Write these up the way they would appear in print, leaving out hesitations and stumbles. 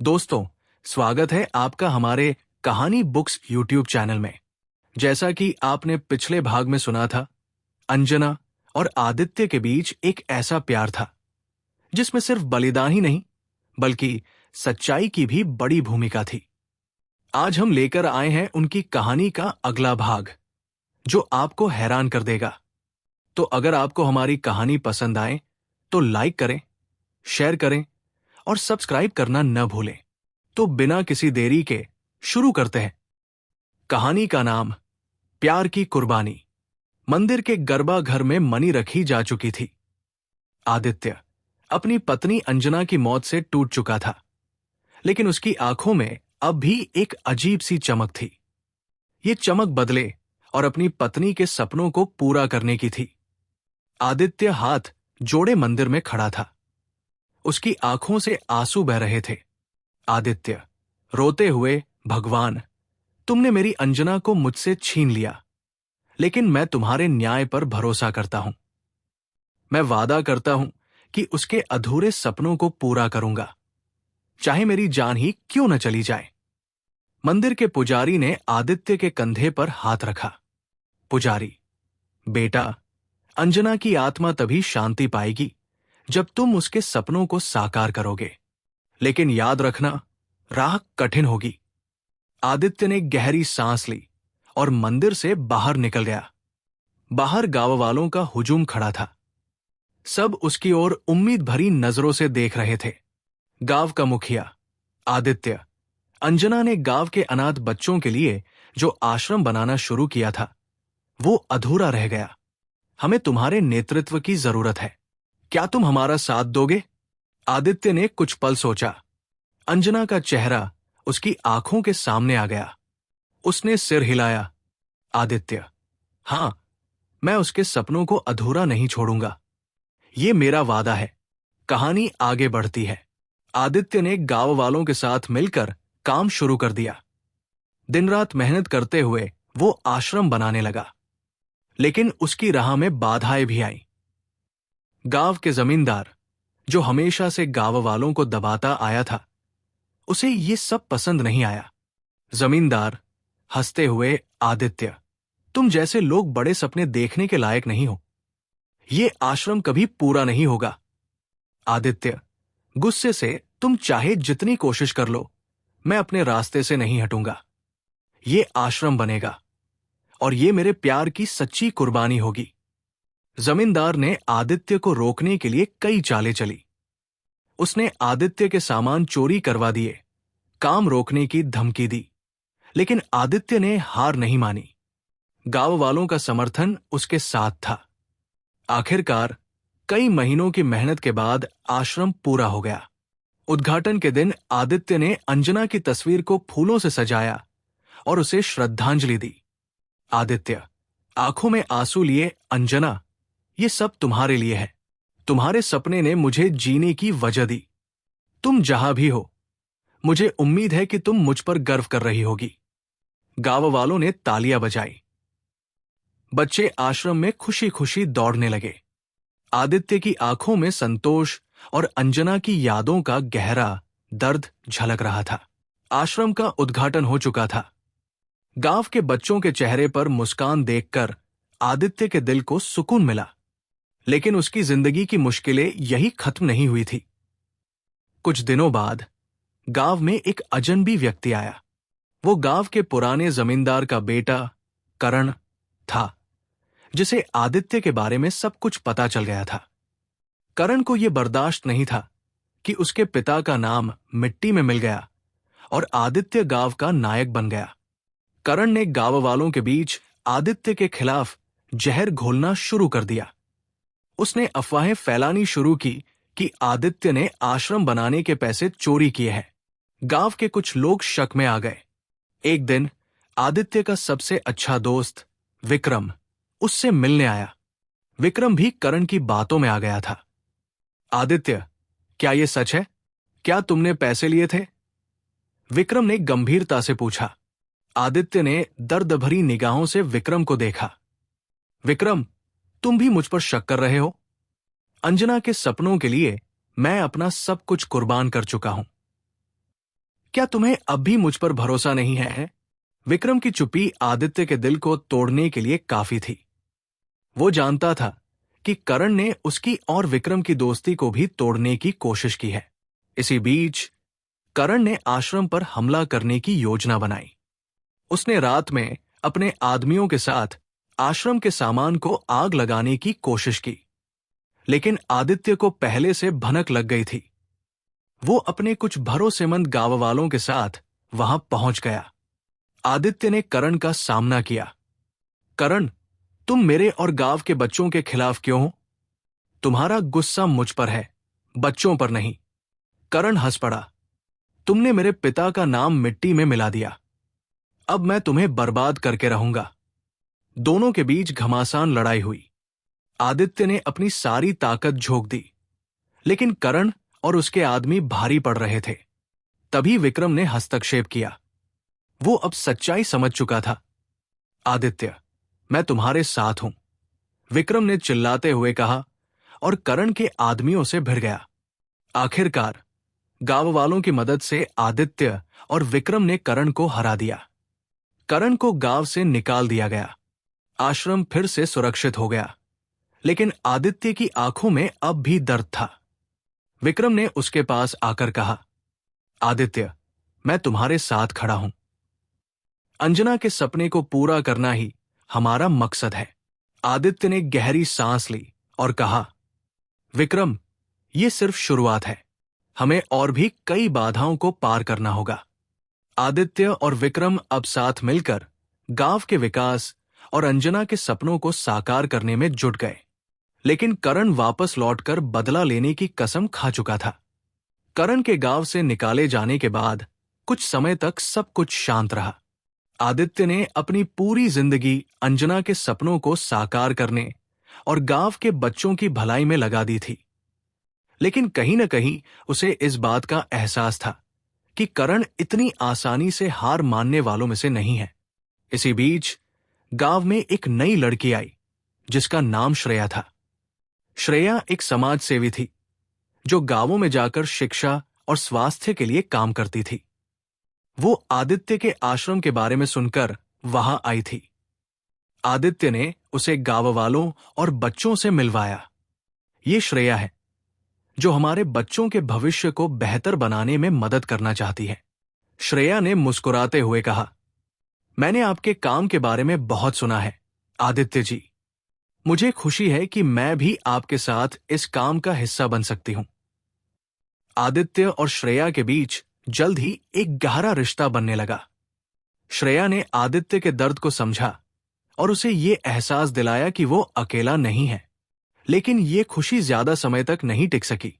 दोस्तों, स्वागत है आपका हमारे कहानी बुक्स यूट्यूब चैनल में। जैसा कि आपने पिछले भाग में सुना था, अंजना और आदित्य के बीच एक ऐसा प्यार था जिसमें सिर्फ बलिदान ही नहीं बल्कि सच्चाई की भी बड़ी भूमिका थी। आज हम लेकर आए हैं उनकी कहानी का अगला भाग, जो आपको हैरान कर देगा। तो अगर आपको हमारी कहानी पसंद आए तो लाइक करें, शेयर करें और सब्सक्राइब करना न भूलें। तो बिना किसी देरी के शुरू करते हैं। कहानी का नाम प्यार की कुर्बानी। मंदिर के गर्भा घर में मणि रखी जा चुकी थी। आदित्य अपनी पत्नी अंजना की मौत से टूट चुका था, लेकिन उसकी आंखों में अब भी एक अजीब सी चमक थी। ये चमक बदले और अपनी पत्नी के सपनों को पूरा करने की थी। आदित्य हाथ जोड़े मंदिर में खड़ा था। उसकी आंखों से आंसू बह रहे थे। आदित्य रोते हुए, भगवान, तुमने मेरी अंजना को मुझसे छीन लिया, लेकिन मैं तुम्हारे न्याय पर भरोसा करता हूं। मैं वादा करता हूं कि उसके अधूरे सपनों को पूरा करूंगा, चाहे मेरी जान ही क्यों न चली जाए। मंदिर के पुजारी ने आदित्य के कंधे पर हाथ रखा। पुजारी, बेटा, अंजना की आत्मा तभी शांति पाएगी जब तुम उसके सपनों को साकार करोगे, लेकिन याद रखना, राह कठिन होगी। आदित्य ने गहरी सांस ली और मंदिर से बाहर निकल गया। बाहर गांव वालों का हुजूम खड़ा था। सब उसकी ओर उम्मीद भरी नजरों से देख रहे थे। गांव का मुखिया आदित्य, अंजना ने गांव के अनाथ बच्चों के लिए जो आश्रम बनाना शुरू किया था, वो अधूरा रह गया। हमें तुम्हारे नेतृत्व की जरूरत है। क्या तुम हमारा साथ दोगे? आदित्य ने कुछ पल सोचा। अंजना का चेहरा उसकी आंखों के सामने आ गया। उसने सिर हिलाया। आदित्य, हां, मैं उसके सपनों को अधूरा नहीं छोड़ूंगा। ये मेरा वादा है। कहानी आगे बढ़ती है। आदित्य ने गांव वालों के साथ मिलकर काम शुरू कर दिया। दिन रात मेहनत करते हुए वो आश्रम बनाने लगा, लेकिन उसकी राह में बाधाएं भी आईं। गांव के जमींदार, जो हमेशा से गांव वालों को दबाता आया था, उसे ये सब पसंद नहीं आया। जमींदार हंसते हुए, आदित्य, तुम जैसे लोग बड़े सपने देखने के लायक नहीं हो। ये आश्रम कभी पूरा नहीं होगा। आदित्य गुस्से से, तुम चाहे जितनी कोशिश कर लो, मैं अपने रास्ते से नहीं हटूंगा। ये आश्रम बनेगा और ये मेरे प्यार की सच्ची कुर्बानी होगी। जमींदार ने आदित्य को रोकने के लिए कई चालें चली। उसने आदित्य के सामान चोरी करवा दिए, काम रोकने की धमकी दी, लेकिन आदित्य ने हार नहीं मानी। गांव वालों का समर्थन उसके साथ था। आखिरकार कई महीनों की मेहनत के बाद आश्रम पूरा हो गया। उद्घाटन के दिन आदित्य ने अंजना की तस्वीर को फूलों से सजाया और उसे श्रद्धांजलि दी। आदित्य आंखों में आंसू लिए, अंजना, ये सब तुम्हारे लिए है। तुम्हारे सपने ने मुझे जीने की वजह दी। तुम जहां भी हो, मुझे उम्मीद है कि तुम मुझ पर गर्व कर रही होगी। गांव वालों ने तालियां बजाई। बच्चे आश्रम में खुशी खुशी दौड़ने लगे। आदित्य की आंखों में संतोष और अंजना की यादों का गहरा दर्द झलक रहा था। आश्रम का उद्घाटन हो चुका था। गांव के बच्चों के चेहरे पर मुस्कान देखकर आदित्य के दिल को सुकून मिला, लेकिन उसकी जिंदगी की मुश्किलें यही खत्म नहीं हुई थी। कुछ दिनों बाद गांव में एक अजनबी व्यक्ति आया। वो गांव के पुराने जमींदार का बेटा करण था, जिसे आदित्य के बारे में सब कुछ पता चल गया था। करण को यह बर्दाश्त नहीं था कि उसके पिता का नाम मिट्टी में मिल गया और आदित्य गांव का नायक बन गया। करण ने गांव वालों के बीच आदित्य के खिलाफ जहर घोलना शुरू कर दिया। उसने अफवाहें फैलानी शुरू की कि आदित्य ने आश्रम बनाने के पैसे चोरी किए हैं। गांव के कुछ लोग शक में आ गए। एक दिन आदित्य का सबसे अच्छा दोस्त विक्रम उससे मिलने आया। विक्रम भी करण की बातों में आ गया था। आदित्य, क्या यह सच है? क्या तुमने पैसे लिए थे? विक्रम ने गंभीरता से पूछा। आदित्य ने दर्द भरी निगाहों से विक्रम को देखा। विक्रम, तुम भी मुझ पर शक कर रहे हो? अंजना के सपनों के लिए मैं अपना सब कुछ कुर्बान कर चुका हूं। क्या तुम्हें अब भी मुझ पर भरोसा नहीं है? विक्रम की चुप्पी आदित्य के दिल को तोड़ने के लिए काफी थी। वो जानता था कि करण ने उसकी और विक्रम की दोस्ती को भी तोड़ने की कोशिश की है। इसी बीच करण ने आश्रम पर हमला करने की योजना बनाई। उसने रात में अपने आदमियों के साथ आश्रम के सामान को आग लगाने की कोशिश की, लेकिन आदित्य को पहले से भनक लग गई थी। वो अपने कुछ भरोसेमंद गांव वालों के साथ वहां पहुंच गया। आदित्य ने करण का सामना किया। करण, तुम मेरे और गांव के बच्चों के खिलाफ क्यों हो? तुम्हारा गुस्सा मुझ पर है, बच्चों पर नहीं। करण हंस पड़ा। तुमने मेरे पिता का नाम मिट्टी में मिला दिया। अब मैं तुम्हें बर्बाद करके रहूंगा। दोनों के बीच घमासान लड़ाई हुई। आदित्य ने अपनी सारी ताकत झोंक दी, लेकिन करण और उसके आदमी भारी पड़ रहे थे। तभी विक्रम ने हस्तक्षेप किया। वो अब सच्चाई समझ चुका था। आदित्य, मैं तुम्हारे साथ हूं, विक्रम ने चिल्लाते हुए कहा और करण के आदमियों से भिड़ गया। आखिरकार गांव वालों की मदद से आदित्य और विक्रम ने करण को हरा दिया। करण को गांव से निकाल दिया गया। आश्रम फिर से सुरक्षित हो गया, लेकिन आदित्य की आंखों में अब भी दर्द था। विक्रम ने उसके पास आकर कहा, आदित्य, मैं तुम्हारे साथ खड़ा हूं। अंजना के सपने को पूरा करना ही हमारा मकसद है। आदित्य ने गहरी सांस ली और कहा, विक्रम, ये सिर्फ शुरुआत है। हमें और भी कई बाधाओं को पार करना होगा। आदित्य और विक्रम अब साथ मिलकर गांव के विकास और अंजना के सपनों को साकार करने में जुट गए। लेकिन करण वापस लौटकर बदला लेने की कसम खा चुका था। करण के गांव से निकाले जाने के बाद कुछ समय तक सब कुछ शांत रहा। आदित्य ने अपनी पूरी जिंदगी अंजना के सपनों को साकार करने और गांव के बच्चों की भलाई में लगा दी थी। लेकिन कहीं न कहीं उसे इस बात का एहसास था कि करण इतनी आसानी से हार मानने वालों में से नहीं है। इसी बीच गांव में एक नई लड़की आई, जिसका नाम श्रेया था। श्रेया एक समाज सेवी थी, जो गांवों में जाकर शिक्षा और स्वास्थ्य के लिए काम करती थी। वो आदित्य के आश्रम के बारे में सुनकर वहां आई थी। आदित्य ने उसे गांव वालों और बच्चों से मिलवाया। ये श्रेया है, जो हमारे बच्चों के भविष्य को बेहतर बनाने में मदद करना चाहती है। श्रेया ने मुस्कुराते हुए कहा, मैंने आपके काम के बारे में बहुत सुना है, आदित्य जी। मुझे खुशी है कि मैं भी आपके साथ इस काम का हिस्सा बन सकती हूं। आदित्य और श्रेया के बीच जल्द ही एक गहरा रिश्ता बनने लगा। श्रेया ने आदित्य के दर्द को समझा और उसे ये एहसास दिलाया कि वो अकेला नहीं है। लेकिन ये खुशी ज्यादा समय तक नहीं टिक सकी।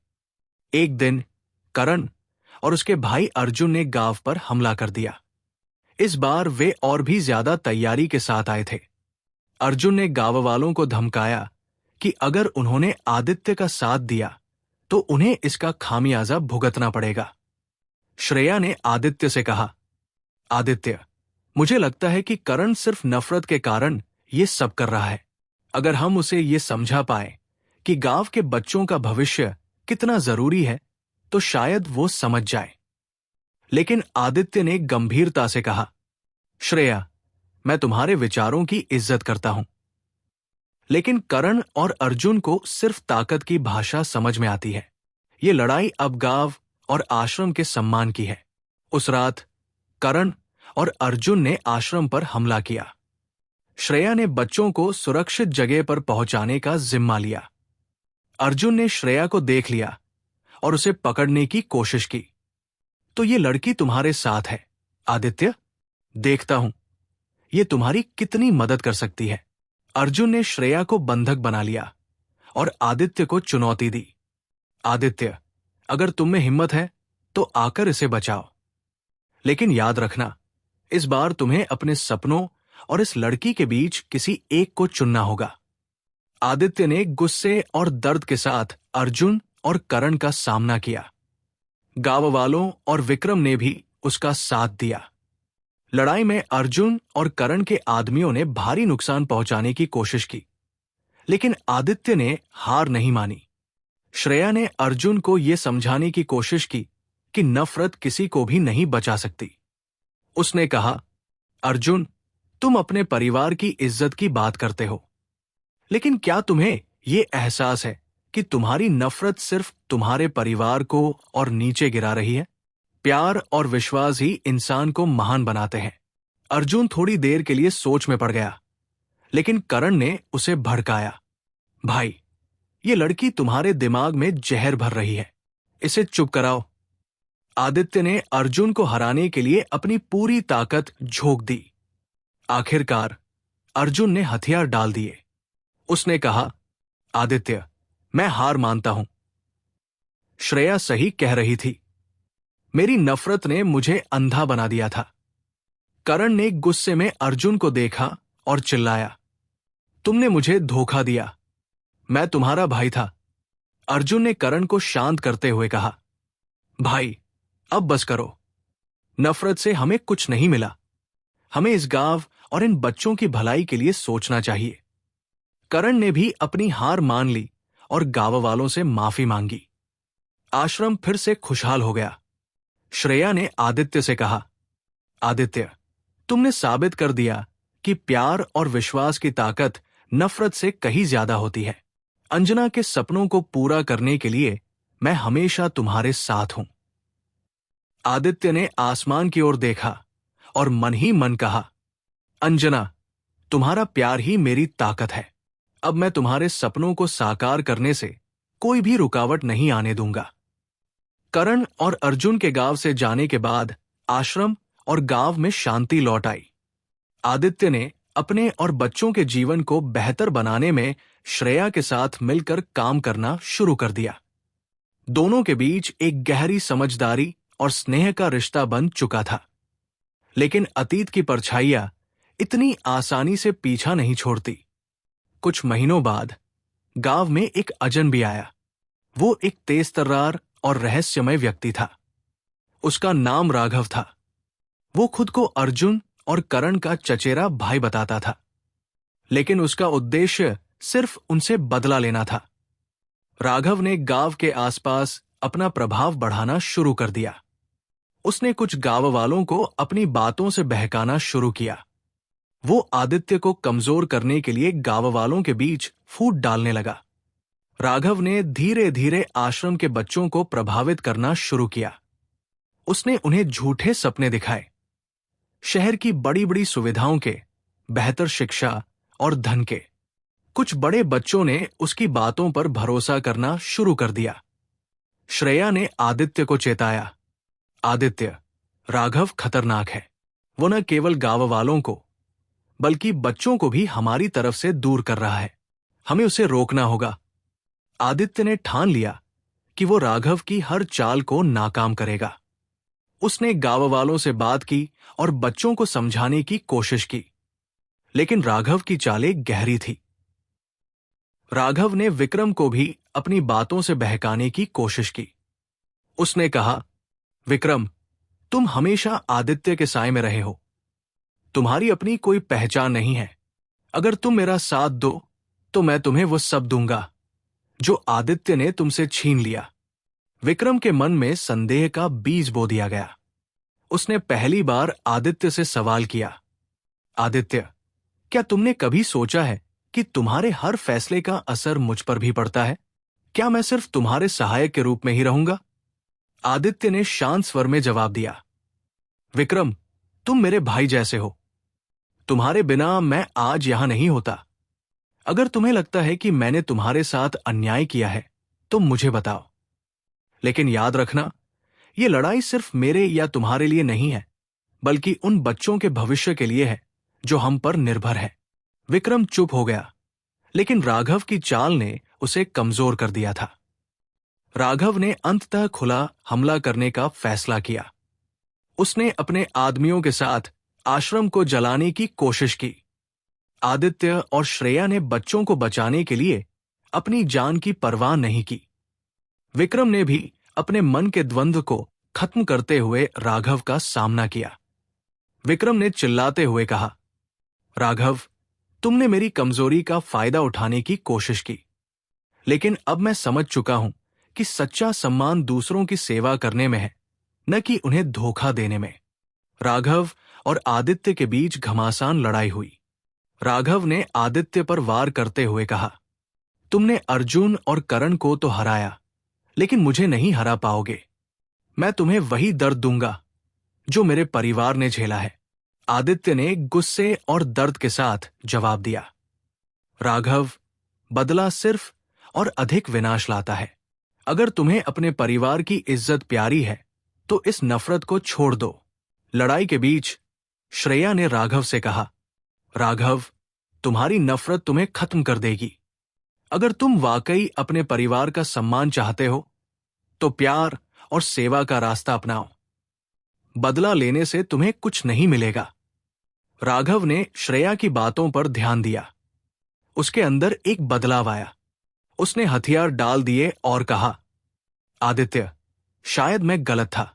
एक दिन करण और उसके भाई अर्जुन ने गांव पर हमला कर दिया। इस बार वे और भी ज्यादा तैयारी के साथ आए थे। अर्जुन ने गांव वालों को धमकाया कि अगर उन्होंने आदित्य का साथ दिया तो उन्हें इसका खामियाजा भुगतना पड़ेगा। श्रेया ने आदित्य से कहा, आदित्य, मुझे लगता है कि करण सिर्फ नफरत के कारण ये सब कर रहा है। अगर हम उसे ये समझा पाए कि गांव के बच्चों का भविष्य कितना जरूरी है, तो शायद वो समझ जाए। लेकिन आदित्य ने गंभीरता से कहा, श्रेया, मैं तुम्हारे विचारों की इज्जत करता हूं, लेकिन करण और अर्जुन को सिर्फ ताकत की भाषा समझ में आती है। ये लड़ाई अब गांव और आश्रम के सम्मान की है। उस रात करण और अर्जुन ने आश्रम पर हमला किया। श्रेया ने बच्चों को सुरक्षित जगह पर पहुंचाने का जिम्मा लिया। अर्जुन ने श्रेया को देख लिया और उसे पकड़ने की कोशिश की। तो ये लड़की तुम्हारे साथ है, आदित्य। देखता हूं ये तुम्हारी कितनी मदद कर सकती है। अर्जुन ने श्रेया को बंधक बना लिया और आदित्य को चुनौती दी। आदित्य, अगर तुम में हिम्मत है तो आकर इसे बचाओ। लेकिन याद रखना, इस बार तुम्हें अपने सपनों और इस लड़की के बीच किसी एक को चुनना होगा। आदित्य ने गुस्से और दर्द के साथ अर्जुन और करण का सामना किया। गांव वालों और विक्रम ने भी उसका साथ दिया। लड़ाई में अर्जुन और करण के आदमियों ने भारी नुकसान पहुंचाने की कोशिश की, लेकिन आदित्य ने हार नहीं मानी। श्रेया ने अर्जुन को यह समझाने की कोशिश की कि नफरत किसी को भी नहीं बचा सकती। उसने कहा, अर्जुन, तुम अपने परिवार की इज्जत की बात करते हो, लेकिन क्या तुम्हें ये एहसास है कि तुम्हारी नफरत सिर्फ तुम्हारे परिवार को और नीचे गिरा रही है? प्यार और विश्वास ही इंसान को महान बनाते हैं। अर्जुन थोड़ी देर के लिए सोच में पड़ गया, लेकिन करण ने उसे भड़काया। भाई, ये लड़की तुम्हारे दिमाग में जहर भर रही है, इसे चुप कराओ। आदित्य ने अर्जुन को हराने के लिए अपनी पूरी ताकत झोंक दी। आखिरकार अर्जुन ने हथियार डाल दिए। उसने कहा, आदित्य, मैं हार मानता हूं। श्रेया सही कह रही थी। मेरी नफरत ने मुझे अंधा बना दिया था। करण ने गुस्से में अर्जुन को देखा और चिल्लाया, तुमने मुझे धोखा दिया। मैं तुम्हारा भाई था। अर्जुन ने करण को शांत करते हुए कहा, भाई, अब बस करो। नफरत से हमें कुछ नहीं मिला। हमें इस गांव और इन बच्चों की भलाई के लिए सोचना चाहिए। करण ने भी अपनी हार मान ली और गांव वालों से माफी मांगी। आश्रम फिर से खुशहाल हो गया। श्रेया ने आदित्य से कहा, आदित्य, तुमने साबित कर दिया कि प्यार और विश्वास की ताकत नफरत से कहीं ज्यादा होती है। अंजना के सपनों को पूरा करने के लिए मैं हमेशा तुम्हारे साथ हूं। आदित्य ने आसमान की ओर देखा और मन ही मन कहा, अंजना, तुम्हारा प्यार ही मेरी ताकत है। अब मैं तुम्हारे सपनों को साकार करने से कोई भी रुकावट नहीं आने दूंगा। करण और अर्जुन के गांव से जाने के बाद आश्रम और गांव में शांति लौट आई। आदित्य ने अपने और बच्चों के जीवन को बेहतर बनाने में श्रेया के साथ मिलकर काम करना शुरू कर दिया। दोनों के बीच एक गहरी समझदारी और स्नेह का रिश्ता बन चुका था। लेकिन अतीत की परछाइयां इतनी आसानी से पीछा नहीं छोड़ती। कुछ महीनों बाद गांव में एक अजनबी आया। वो एक तेज-तर्रार और रहस्यमय व्यक्ति था। उसका नाम राघव था। वो खुद को अर्जुन और करण का चचेरा भाई बताता था, लेकिन उसका उद्देश्य सिर्फ उनसे बदला लेना था। राघव ने गांव के आसपास अपना प्रभाव बढ़ाना शुरू कर दिया। उसने कुछ गांव वालों को अपनी बातों से बहकाना शुरू किया। वो आदित्य को कमजोर करने के लिए गांव वालों के बीच फूट डालने लगा। राघव ने धीरे धीरे आश्रम के बच्चों को प्रभावित करना शुरू किया। उसने उन्हें झूठे सपने दिखाए, शहर की बड़ी बड़ी सुविधाओं के, बेहतर शिक्षा और धन के। कुछ बड़े बच्चों ने उसकी बातों पर भरोसा करना शुरू कर दिया। श्रेया ने आदित्य को चेताया, आदित्य, राघव खतरनाक है। वो न केवल गांव वालों को बल्कि बच्चों को भी हमारी तरफ से दूर कर रहा है। हमें उसे रोकना होगा। आदित्य ने ठान लिया कि वो राघव की हर चाल को नाकाम करेगा। उसने गांव वालों से बात की और बच्चों को समझाने की कोशिश की, लेकिन राघव की चालें गहरी थी। राघव ने विक्रम को भी अपनी बातों से बहकाने की कोशिश की। उसने कहा, विक्रम, तुम हमेशा आदित्य के साए में रहे हो। तुम्हारी अपनी कोई पहचान नहीं है। अगर तुम मेरा साथ दो तो मैं तुम्हें वो सब दूंगा जो आदित्य ने तुमसे छीन लिया। विक्रम के मन में संदेह का बीज बो दिया गया। उसने पहली बार आदित्य से सवाल किया, आदित्य, क्या तुमने कभी सोचा है कि तुम्हारे हर फैसले का असर मुझ पर भी पड़ता है? क्या मैं सिर्फ तुम्हारे सहायक के रूप में ही रहूंगा? आदित्य ने शांत स्वर में जवाब दिया, विक्रम, तुम मेरे भाई जैसे हो। तुम्हारे बिना मैं आज यहां नहीं होता। अगर तुम्हें लगता है कि मैंने तुम्हारे साथ अन्याय किया है तो मुझे बताओ, लेकिन याद रखना, यह लड़ाई सिर्फ मेरे या तुम्हारे लिए नहीं है, बल्कि उन बच्चों के भविष्य के लिए है जो हम पर निर्भर है। विक्रम चुप हो गया, लेकिन राघव की चाल ने उसे कमजोर कर दिया था। राघव ने अंततः खुला हमला करने का फैसला किया। उसने अपने आदमियों के साथ आश्रम को जलाने की कोशिश की। आदित्य और श्रेया ने बच्चों को बचाने के लिए अपनी जान की परवाह नहीं की। विक्रम ने भी अपने मन के द्वंद्व को खत्म करते हुए राघव का सामना किया। विक्रम ने चिल्लाते हुए कहा, राघव, तुमने मेरी कमजोरी का फायदा उठाने की कोशिश की, लेकिन अब मैं समझ चुका हूं कि सच्चा सम्मान दूसरों की सेवा करने में है, न कि उन्हें धोखा देने में। राघव और आदित्य के बीच घमासान लड़ाई हुई। राघव ने आदित्य पर वार करते हुए कहा, तुमने अर्जुन और करण को तो हराया, लेकिन मुझे नहीं हरा पाओगे। मैं तुम्हें वही दर्द दूंगा जो मेरे परिवार ने झेला है। आदित्य ने गुस्से और दर्द के साथ जवाब दिया, राघव, बदला सिर्फ और अधिक विनाश लाता है। अगर तुम्हें अपने परिवार की इज्जत प्यारी है तो इस नफरत को छोड़ दो। लड़ाई के बीच श्रेया ने राघव से कहा, राघव, तुम्हारी नफरत तुम्हें खत्म कर देगी। अगर तुम वाकई अपने परिवार का सम्मान चाहते हो तो प्यार और सेवा का रास्ता अपनाओ। बदला लेने से तुम्हें कुछ नहीं मिलेगा। राघव ने श्रेया की बातों पर ध्यान दिया। उसके अंदर एक बदलाव आया। उसने हथियार डाल दिए और कहा, आदित्य, शायद मैं गलत था।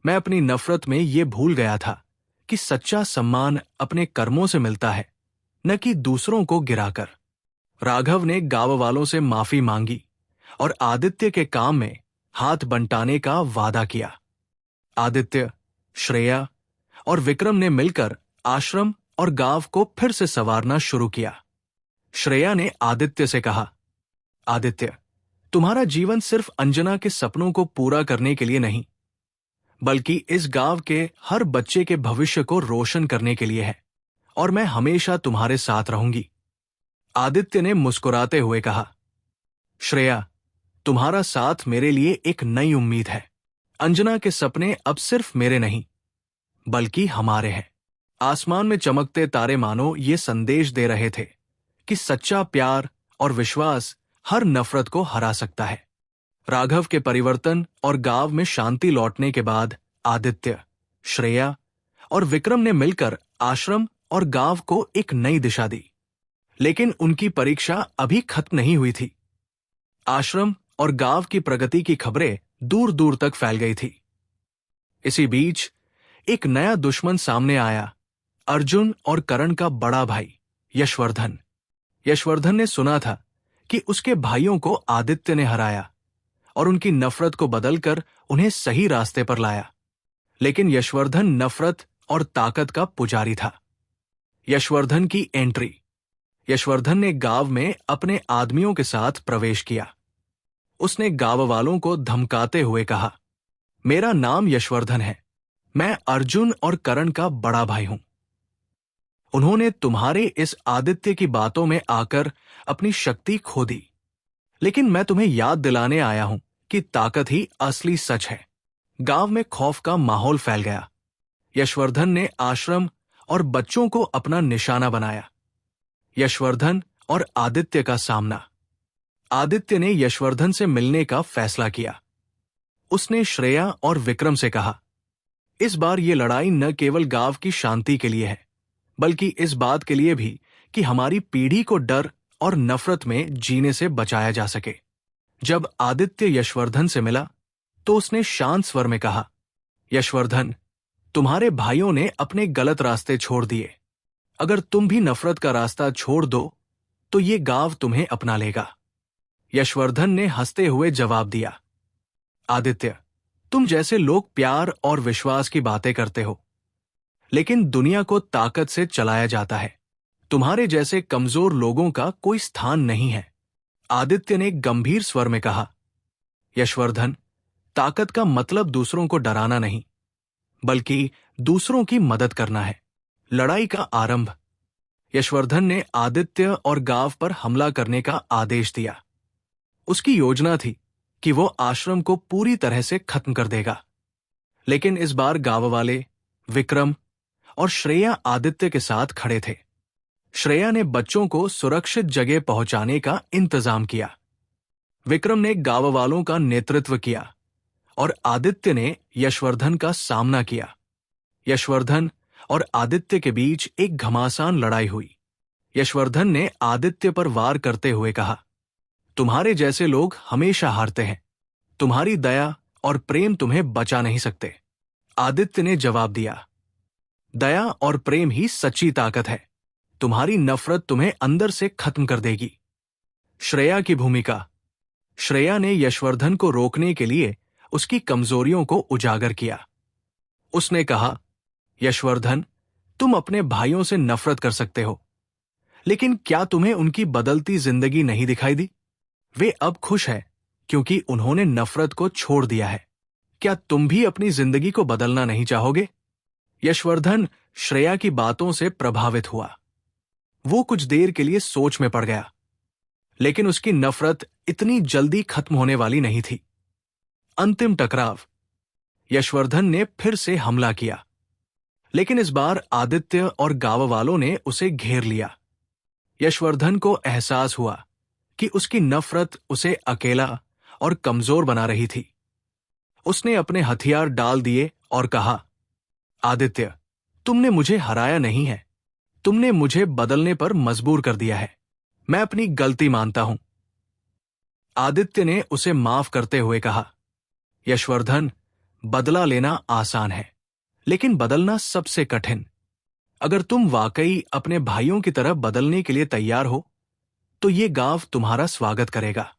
मैं अपनी नफरत में यह भूल गया था कि सच्चा सम्मान अपने कर्मों से मिलता है, न कि दूसरों को गिराकर। राघव ने गांव वालों से माफी मांगी और आदित्य के काम में हाथ बंटाने का वादा किया। आदित्य, श्रेया और विक्रम ने मिलकर आश्रम और गांव को फिर से संवारना शुरू किया। श्रेया ने आदित्य से कहा, आदित्य, तुम्हारा जीवन सिर्फ अंजना के सपनों को पूरा करने के लिए नहीं, बल्कि इस गांव के हर बच्चे के भविष्य को रोशन करने के लिए है, और मैं हमेशा तुम्हारे साथ रहूंगी। आदित्य ने मुस्कुराते हुए कहा, श्रेया, तुम्हारा साथ मेरे लिए एक नई उम्मीद है। अंजना के सपने अब सिर्फ मेरे नहीं, बल्कि हमारे हैं। आसमान में चमकते तारे मानो ये संदेश दे रहे थे कि सच्चा प्यार और विश्वास हर नफरत को हरा सकता है। राघव के परिवर्तन और गांव में शांति लौटने के बाद आदित्य, श्रेया और विक्रम ने मिलकर आश्रम और गांव को एक नई दिशा दी। लेकिन उनकी परीक्षा अभी खत्म नहीं हुई थी। आश्रम और गांव की प्रगति की खबरें दूर दूर तक फैल गई थी। इसी बीच एक नया दुश्मन सामने आया, अर्जुन और करण का बड़ा भाई यशवर्धन। यशवर्धन ने सुना था कि उसके भाइयों को आदित्य ने हराया और उनकी नफरत को बदलकर उन्हें सही रास्ते पर लाया। लेकिन यशवर्धन नफरत और ताकत का पुजारी था। यशवर्धन की एंट्री। यशवर्धन ने गांव में अपने आदमियों के साथ प्रवेश किया। उसने गांव वालों को धमकाते हुए कहा, मेरा नाम यशवर्धन है। मैं अर्जुन और करण का बड़ा भाई हूं। उन्होंने तुम्हारे इस आदित्य की बातों में आकर अपनी शक्ति खो दी, लेकिन मैं तुम्हें याद दिलाने आया हूं कि ताकत ही असली सच है। गांव में खौफ का माहौल फैल गया। यशवर्धन ने आश्रम और बच्चों को अपना निशाना बनाया। यशवर्धन और आदित्य का सामना। आदित्य ने यशवर्धन से मिलने का फैसला किया। उसने श्रेया और विक्रम से कहा, इस बार ये लड़ाई न केवल गांव की शांति के लिए है, बल्कि इस बात के लिए भी कि हमारी पीढ़ी को डर और नफरत में जीने से बचाया जा सके। जब आदित्य यशवर्धन से मिला तो उसने शांत स्वर में कहा, यशवर्धन, तुम्हारे भाइयों ने अपने गलत रास्ते छोड़ दिए। अगर तुम भी नफरत का रास्ता छोड़ दो तो ये गांव तुम्हें अपना लेगा। यशवर्धन ने हंसते हुए जवाब दिया, आदित्य, तुम जैसे लोग प्यार और विश्वास की बातें करते हो, लेकिन दुनिया को ताकत से चलाया जाता है। तुम्हारे जैसे कमजोर लोगों का कोई स्थान नहीं है। आदित्य ने गंभीर स्वर में कहा, यशवर्धन, ताकत का मतलब दूसरों को डराना नहीं, बल्कि दूसरों की मदद करना है। लड़ाई का आरंभ। यशवर्धन ने आदित्य और गांव पर हमला करने का आदेश दिया। उसकी योजना थी कि वो आश्रम को पूरी तरह से खत्म कर देगा। लेकिन इस बार गांव वाले, विक्रम और श्रेया आदित्य के साथ खड़े थे। श्रेया ने बच्चों को सुरक्षित जगह पहुंचाने का इंतजाम किया। विक्रम ने गांव वालों का नेतृत्व किया और आदित्य ने यशवर्धन का सामना किया। यशवर्धन और आदित्य के बीच एक घमासान लड़ाई हुई। यशवर्धन ने आदित्य पर वार करते हुए कहा, तुम्हारे जैसे लोग हमेशा हारते हैं। तुम्हारी दया और प्रेम तुम्हें बचा नहीं सकते। आदित्य ने जवाब दिया, दया और प्रेम ही सच्ची ताकत है। तुम्हारी नफरत तुम्हें अंदर से खत्म कर देगी। श्रेया की भूमिका। श्रेया ने यशवर्धन को रोकने के लिए उसकी कमजोरियों को उजागर किया। उसने कहा, यशवर्धन, तुम अपने भाइयों से नफरत कर सकते हो, लेकिन क्या तुम्हें उनकी बदलती जिंदगी नहीं दिखाई दी? वे अब खुश हैं क्योंकि उन्होंने नफरत को छोड़ दिया है। क्या तुम भी अपनी जिंदगी को बदलना नहीं चाहोगे? यशवर्धन श्रेया की बातों से प्रभावित हुआ। वो कुछ देर के लिए सोच में पड़ गया, लेकिन उसकी नफरत इतनी जल्दी खत्म होने वाली नहीं थी। अंतिम टकराव। यशवर्धन ने फिर से हमला किया, लेकिन इस बार आदित्य और गांव वालों ने उसे घेर लिया। यशवर्धन को एहसास हुआ कि उसकी नफरत उसे अकेला और कमजोर बना रही थी। उसने अपने हथियार डाल दिए और कहा, आदित्य, तुमने मुझे हराया नहीं है, तुमने मुझे बदलने पर मजबूर कर दिया है। मैं अपनी गलती मानता हूं। आदित्य ने उसे माफ करते हुए कहा, यशवर्धन, बदला लेना आसान है, लेकिन बदलना सबसे कठिन। अगर तुम वाकई अपने भाइयों की तरह बदलने के लिए तैयार हो, तो ये गांव तुम्हारा स्वागत करेगा।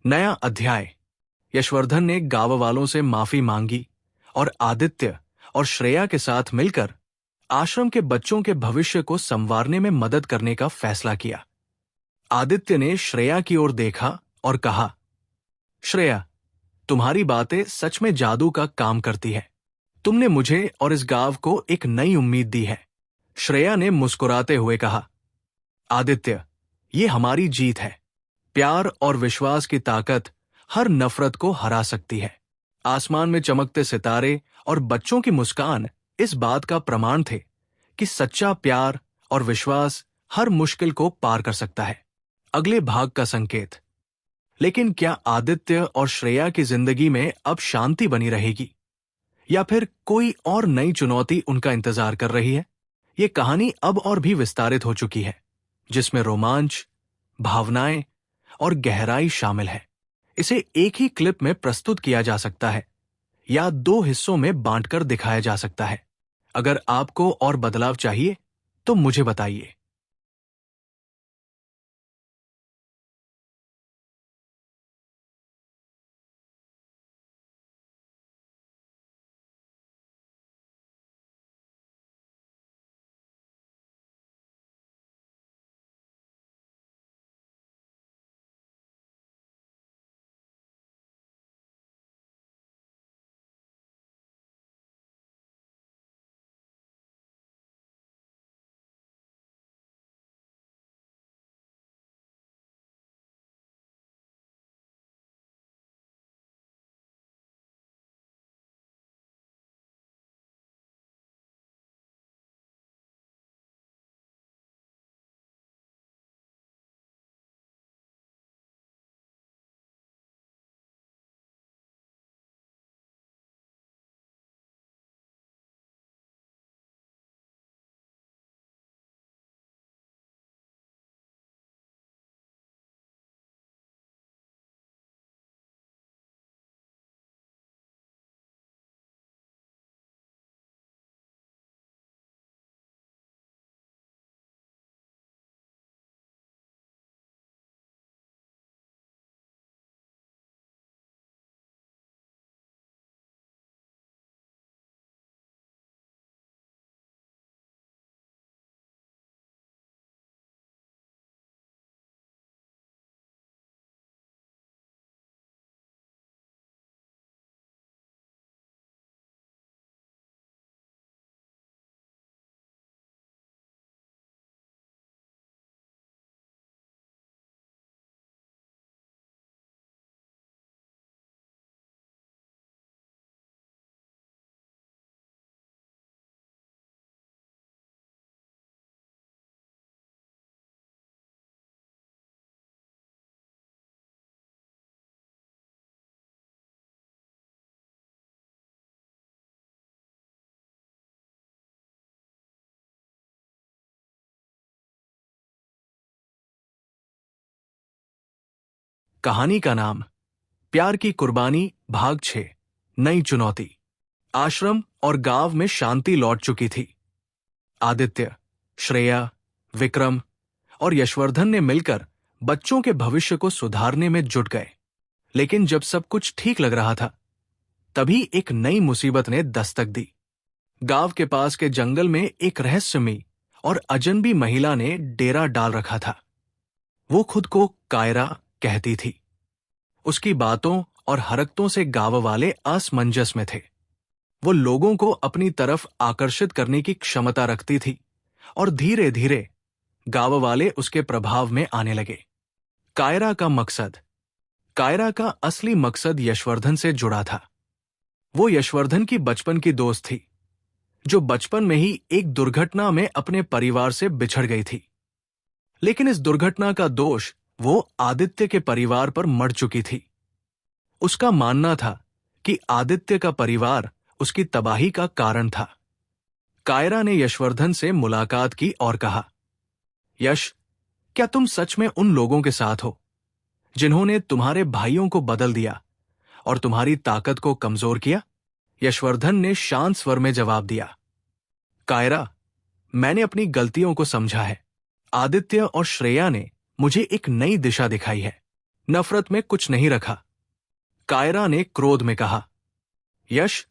नया अध्याय। यशवर्धन ने गांव वालों से माफी मांगी और आदित्य और श्रेया के साथ मिलकर आश्रम के बच्चों के भविष्य को संवारने में मदद करने का फैसला किया। आदित्य ने श्रेया की ओर देखा और कहा, श्रेया, तुम्हारी बातें सच में जादू का काम करती है। तुमने मुझे और इस गांव को एक नई उम्मीद दी है। श्रेया ने मुस्कुराते हुए कहा, आदित्य, ये हमारी जीत है। प्यार और विश्वास की ताकत हर नफरत को हरा सकती है। आसमान में चमकते सितारे और बच्चों की मुस्कान इस बात का प्रमाण थे कि सच्चा प्यार और विश्वास हर मुश्किल को पार कर सकता है। अगले भाग का संकेत। लेकिन क्या आदित्य और श्रेया की जिंदगी में अब शांति बनी रहेगी, या फिर कोई और नई चुनौती उनका इंतजार कर रही है? ये कहानी अब और भी विस्तारित हो चुकी है, जिसमें रोमांच, भावनाएं और गहराई शामिल है। इसे एक ही क्लिप में प्रस्तुत किया जा सकता है या दो हिस्सों में बांटकर दिखाया जा सकता है। अगर आपको और बदलाव चाहिए तो मुझे बताइए। कहानी का नाम प्यार की कुर्बानी, भाग 6। नई चुनौती। आश्रम और गांव में शांति लौट चुकी थी। आदित्य, श्रेया, विक्रम और यशवर्धन ने मिलकर बच्चों के भविष्य को सुधारने में जुट गए। लेकिन जब सब कुछ ठीक लग रहा था, तभी एक नई मुसीबत ने दस्तक दी। गांव के पास के जंगल में एक रहस्यमयी और अजनबी महिला ने डेरा डाल रखा था। वो खुद को कायरा कहती थी। उसकी बातों और हरकतों से गांव वाले असमंजस में थे। वो लोगों को अपनी तरफ आकर्षित करने की क्षमता रखती थी और धीरे धीरे गांव वाले उसके प्रभाव में आने लगे। कायरा का असली मकसद यशवर्धन से जुड़ा था। वो यशवर्धन की बचपन की दोस्त थी, जो बचपन में ही एक दुर्घटना में अपने परिवार से बिछड़ गई थी। लेकिन इस दुर्घटना का दोष वो आदित्य के परिवार पर मढ़ चुकी थी। उसका मानना था कि आदित्य का परिवार उसकी तबाही का कारण था। कायरा ने यशवर्धन से मुलाकात की और कहा, यश, क्या तुम सच में उन लोगों के साथ हो जिन्होंने तुम्हारे भाइयों को बदल दिया और तुम्हारी ताकत को कमजोर किया? यशवर्धन ने शांत स्वर में जवाब दिया, कायरा, मैंने अपनी गलतियों को समझा है। आदित्य और श्रेया ने मुझे एक नई दिशा दिखाई है। नफरत में कुछ नहीं रखा। कायरा ने क्रोध में कहा, यश,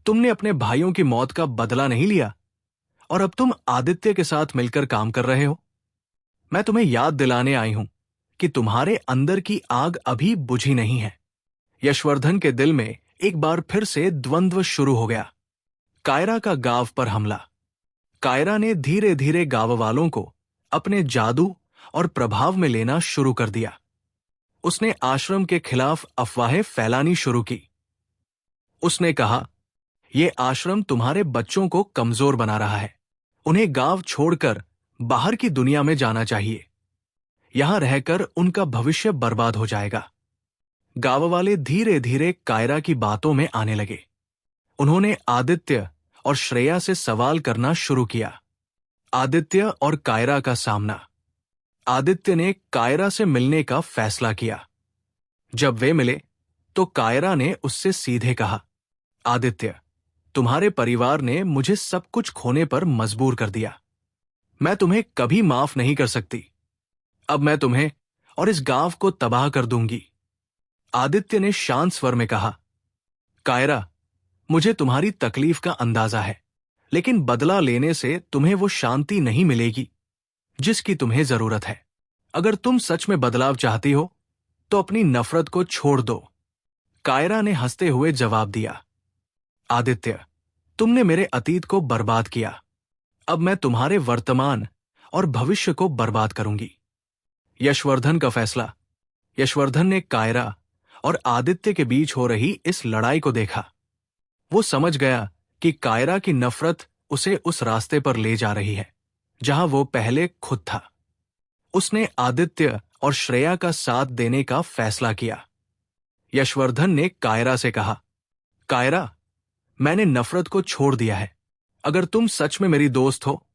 तुमने अपने भाइयों की मौत का बदला नहीं लिया और अब तुम आदित्य के साथ मिलकर काम कर रहे हो। मैं तुम्हें याद दिलाने आई हूं कि तुम्हारे अंदर की आग अभी बुझी नहीं है। यशवर्धन के दिल में एक बार फिर से द्वंद्व शुरू हो गया। कायरा का गांव पर हमला। कायरा ने धीरे धीरे गांव वालों को अपने जादू और प्रभाव में लेना शुरू कर दिया। उसने आश्रम के खिलाफ अफवाहें फैलानी शुरू की। उसने कहा, यह आश्रम तुम्हारे बच्चों को कमजोर बना रहा है। उन्हें गांव छोड़कर बाहर की दुनिया में जाना चाहिए। यहां रहकर उनका भविष्य बर्बाद हो जाएगा। गांव वाले धीरे धीरे कायरा की बातों में आने लगे। उन्होंने आदित्य और श्रेया से सवाल करना शुरू किया। आदित्य और कायरा का सामना। आदित्य ने कायरा से मिलने का फैसला किया। जब वे मिले तो कायरा ने उससे सीधे कहा, आदित्य, तुम्हारे परिवार ने मुझे सब कुछ खोने पर मजबूर कर दिया। मैं तुम्हें कभी माफ नहीं कर सकती। अब मैं तुम्हें और इस गांव को तबाह कर दूंगी। आदित्य ने शांत स्वर में कहा, कायरा, मुझे तुम्हारी तकलीफ का अंदाजा है, लेकिन बदला लेने से तुम्हें वो शांति नहीं मिलेगी जिसकी तुम्हें जरूरत है। अगर तुम सच में बदलाव चाहती हो तो अपनी नफरत को छोड़ दो। कायरा ने हंसते हुए जवाब दिया, आदित्य, तुमने मेरे अतीत को बर्बाद किया। अब मैं तुम्हारे वर्तमान और भविष्य को बर्बाद करूंगी। यशवर्धन का फैसला। यशवर्धन ने कायरा और आदित्य के बीच हो रही इस लड़ाई को देखा। वो समझ गया कि कायरा की नफरत उसे उस रास्ते पर ले जा रही है जहां वो पहले खुद था। उसने आदित्य और श्रेया का साथ देने का फैसला किया। यशवर्धन ने कायरा से कहा, कायरा, मैंने नफरत को छोड़ दिया है। अगर तुम सच में मेरी दोस्त हो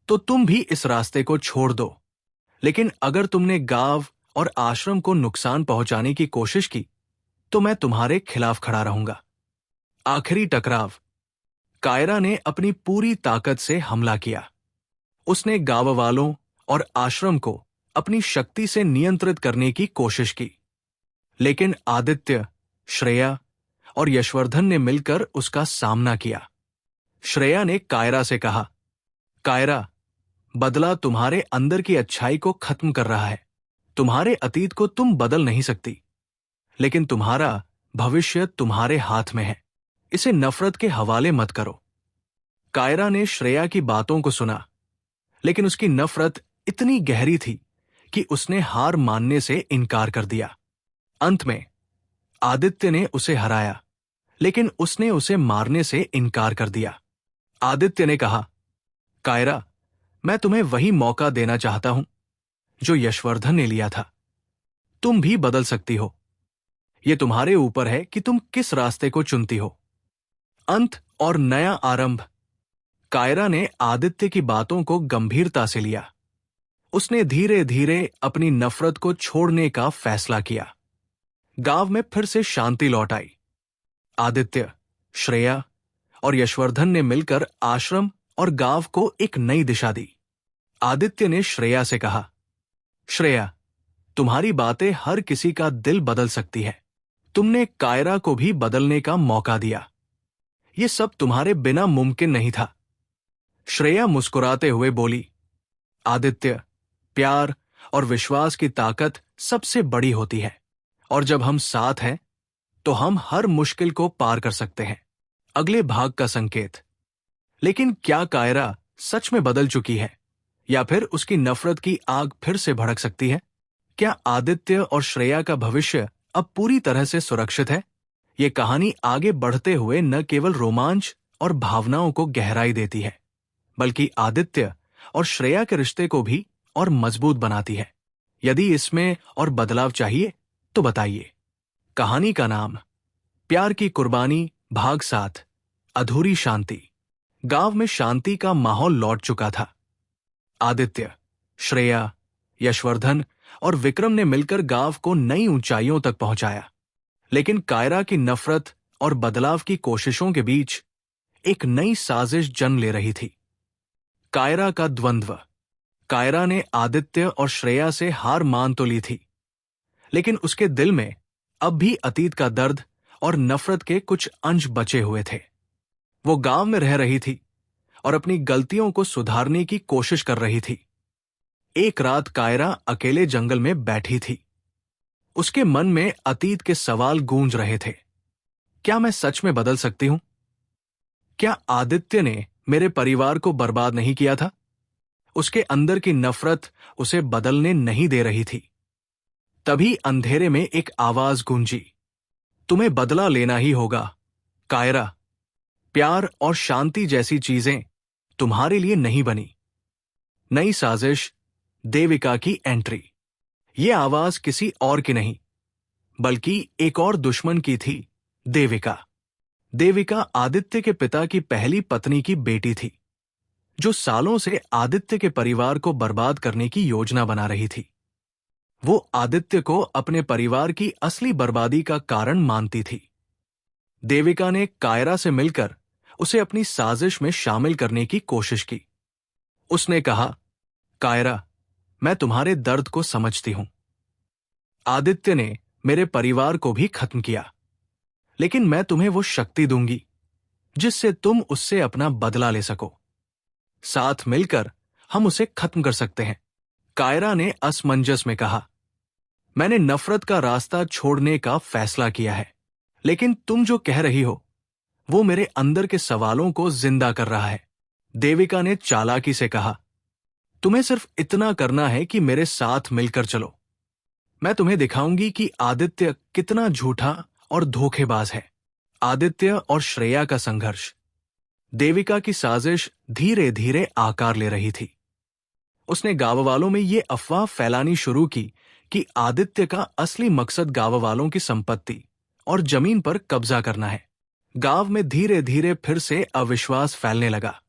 तो तुम भी इस रास्ते को छोड़ दो। लेकिन अगर तुमने गांव और आश्रम को नुकसान पहुंचाने की कोशिश की तो मैं तुम्हारे खिलाफ खड़ा रहूंगा। आखिरी टकराव। कायरा ने अपनी पूरी ताकत से हमला किया। उसने गांव वालों और आश्रम को अपनी शक्ति से नियंत्रित करने की कोशिश की, लेकिन आदित्य, श्रेया और यशवर्धन ने मिलकर उसका सामना किया। श्रेया ने कायरा से कहा, कायरा, बदला तुम्हारे अंदर की अच्छाई को खत्म कर रहा है। तुम्हारे अतीत को तुम बदल नहीं सकती, लेकिन तुम्हारा भविष्य तुम्हारे हाथ में है। इसे नफरत के हवाले मत करो। कायरा ने श्रेया की बातों को सुना, लेकिन उसकी नफरत इतनी गहरी थी कि उसने हार मानने से इनकार कर दिया। अंत में आदित्य ने उसे हराया, लेकिन उसने उसे मारने से इनकार कर दिया। आदित्य ने कहा, कायरा, मैं तुम्हें वही मौका देना चाहता हूं जो यशवर्धन ने लिया था। तुम भी बदल सकती हो। यह तुम्हारे ऊपर है कि तुम किस रास्ते को चुनती हो। अंत और नया आरंभ। कायरा ने आदित्य की बातों को गंभीरता से लिया। उसने धीरे धीरे अपनी नफरत को छोड़ने का फैसला किया। गांव में फिर से शांति लौट आई। आदित्य, श्रेया और यशवर्धन ने मिलकर आश्रम और गांव को एक नई दिशा दी। आदित्य ने श्रेया से कहा, श्रेया, तुम्हारी बातें हर किसी का दिल बदल सकती है। तुमने कायरा को भी बदलने का मौका दिया। ये सब तुम्हारे बिना मुमकिन नहीं था। श्रेया मुस्कुराते हुए बोली, आदित्य, प्यार और विश्वास की ताकत सबसे बड़ी होती है, और जब हम साथ हैं तो हम हर मुश्किल को पार कर सकते हैं। अगले भाग का संकेत। लेकिन क्या कायरा सच में बदल चुकी है, या फिर उसकी नफरत की आग फिर से भड़क सकती है? क्या आदित्य और श्रेया का भविष्य अब पूरी तरह से सुरक्षित है? ये कहानी आगे बढ़ते हुए न केवल रोमांच और भावनाओं को गहराई देती है, बल्कि आदित्य और श्रेया के रिश्ते को भी और मजबूत बनाती है। यदि इसमें और बदलाव चाहिए तो बताइए। कहानी का नाम प्यार की कुर्बानी, भाग 7, अधूरी शांति। गांव में शांति का माहौल लौट चुका था। आदित्य, श्रेया, यशवर्धन और विक्रम ने मिलकर गांव को नई ऊंचाइयों तक पहुंचाया। लेकिन कायरा की नफरत और बदलाव की कोशिशों के बीच एक नई साजिश जन्म ले रही थी। कायरा का द्वंद्व। कायरा ने आदित्य और श्रेया से हार मान तो ली थी, लेकिन उसके दिल में अब भी अतीत का दर्द और नफरत के कुछ अंश बचे हुए थे। वो गांव में रह रही थी और अपनी गलतियों को सुधारने की कोशिश कर रही थी। एक रात कायरा अकेले जंगल में बैठी थी। उसके मन में अतीत के सवाल गूंज रहे थे। क्या मैं सच में बदल सकती हूं? क्या आदित्य ने मेरे परिवार को बर्बाद नहीं किया था? उसके अंदर की नफरत उसे बदलने नहीं दे रही थी। तभी अंधेरे में एक आवाज गूंजी, तुम्हें बदला लेना ही होगा, कायरा। प्यार और शांति जैसी चीजें तुम्हारे लिए नहीं बनी। नई साजिश, देविका की एंट्री। ये आवाज किसी और की नहीं, बल्कि एक और दुश्मन की थी, देविका। देविका आदित्य के पिता की पहली पत्नी की बेटी थी, जो सालों से आदित्य के परिवार को बर्बाद करने की योजना बना रही थी। वो आदित्य को अपने परिवार की असली बर्बादी का कारण मानती थी। देविका ने कायरा से मिलकर उसे अपनी साजिश में शामिल करने की कोशिश की। उसने कहा, कायरा, मैं तुम्हारे दर्द को समझती हूं। आदित्य ने मेरे परिवार को भी खत्म किया, लेकिन मैं तुम्हें वो शक्ति दूंगी जिससे तुम उससे अपना बदला ले सको। साथ मिलकर हम उसे खत्म कर सकते हैं। कायरा ने असमंजस में कहा, मैंने नफरत का रास्ता छोड़ने का फैसला किया है, लेकिन तुम जो कह रही हो वो मेरे अंदर के सवालों को जिंदा कर रहा है। देविका ने चालाकी से कहा, तुम्हें सिर्फ इतना करना है कि मेरे साथ मिलकर चलो। मैं तुम्हें दिखाऊंगी कि आदित्य कितना झूठा और धोखेबाज है। आदित्य और श्रेया का संघर्ष। देविका की साजिश धीरे धीरे आकार ले रही थी। उसने गांव वालों में ये अफवाह फैलानी शुरू की कि आदित्य का असली मकसद गांव वालों की संपत्ति और जमीन पर कब्जा करना है। गांव में धीरे धीरे फिर से अविश्वास फैलने लगा।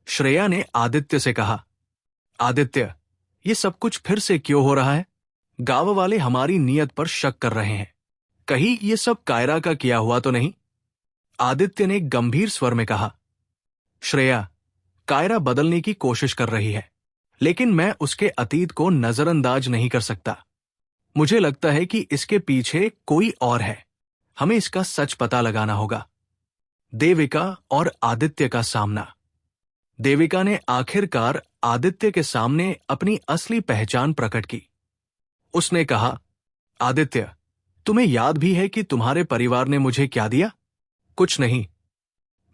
श्रेया ने आदित्य से कहा, आदित्य, ये सब कुछ फिर से क्यों हो रहा है? गांव वाले हमारी नीयत पर शक कर रहे हैं। कहीं ये सब कायरा का किया हुआ तो नहीं? आदित्य ने गंभीर स्वर में कहा, श्रेया, कायरा बदलने की कोशिश कर रही है, लेकिन मैं उसके अतीत को नजरअंदाज नहीं कर सकता। मुझे लगता है कि इसके पीछे कोई और है। हमें इसका सच पता लगाना होगा। देविका और आदित्य का सामना। देविका ने आखिरकार आदित्य के सामने अपनी असली पहचान प्रकट की। उसने कहा, आदित्य, तुम्हें याद भी है कि तुम्हारे परिवार ने मुझे क्या दिया? कुछ नहीं।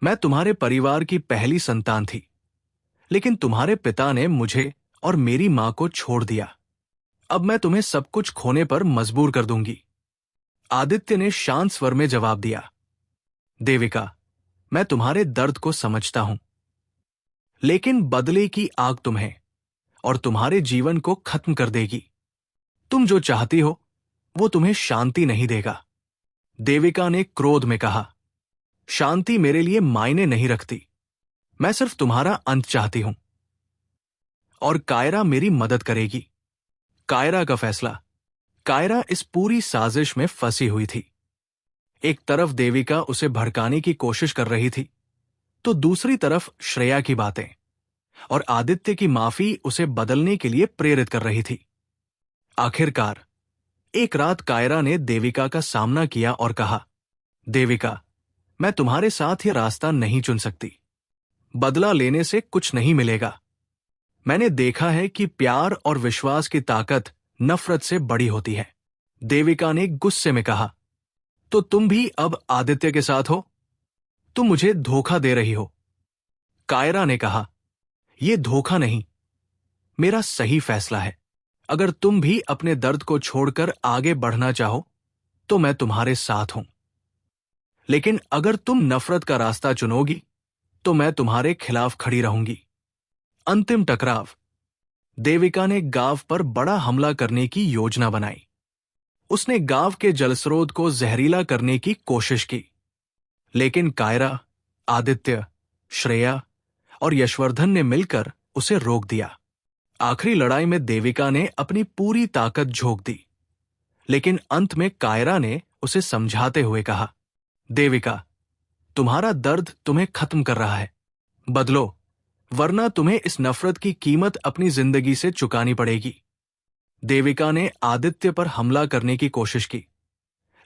मैं तुम्हारे परिवार की पहली संतान थी, लेकिन तुम्हारे पिता ने मुझे और मेरी मां को छोड़ दिया। अब मैं तुम्हें सब कुछ खोने पर मजबूर कर दूंगी। आदित्य ने शांत स्वर में जवाब दिया, देविका, मैं तुम्हारे दर्द को समझता हूं, लेकिन बदले की आग तुम्हें और तुम्हारे जीवन को खत्म कर देगी। तुम जो चाहती हो वो तुम्हें शांति नहीं देगा। देविका ने क्रोध में कहा, शांति मेरे लिए मायने नहीं रखती। मैं सिर्फ तुम्हारा अंत चाहती हूं, और कायरा मेरी मदद करेगी। कायरा का फैसला। कायरा इस पूरी साजिश में फंसी हुई थी। एक तरफ देविका उसे भड़काने की कोशिश कर रही थी, तो दूसरी तरफ श्रेया की बातें और आदित्य की माफी उसे बदलने के लिए प्रेरित कर रही थी। आखिरकार एक रात कायरा ने देविका का सामना किया और कहा, देविका, मैं तुम्हारे साथ ये रास्ता नहीं चुन सकती। बदला लेने से कुछ नहीं मिलेगा। मैंने देखा है कि प्यार और विश्वास की ताकत नफरत से बड़ी होती है। देविका ने गुस्से में कहा, तो तुम भी अब आदित्य के साथ हो? तुम मुझे धोखा दे रही हो। कायरा ने कहा, यह धोखा नहीं, मेरा सही फैसला है। अगर तुम भी अपने दर्द को छोड़कर आगे बढ़ना चाहो तो मैं तुम्हारे साथ हूं, लेकिन अगर तुम नफरत का रास्ता चुनोगी तो मैं तुम्हारे खिलाफ खड़ी रहूंगी। अंतिम टकराव। देविका ने गांव पर बड़ा हमला करने की योजना बनाई। उसने गांव के जलस्रोत को जहरीला करने की कोशिश की, लेकिन कायरा, आदित्य, श्रेया और यशवर्धन ने मिलकर उसे रोक दिया। आखिरी लड़ाई में देविका ने अपनी पूरी ताकत झोंक दी, लेकिन अंत में कायरा ने उसे समझाते हुए कहा, देविका, तुम्हारा दर्द तुम्हें खत्म कर रहा है। बदलो, वरना तुम्हें इस नफरत की कीमत अपनी जिंदगी से चुकानी पड़ेगी। देविका ने आदित्य पर हमला करने की कोशिश की,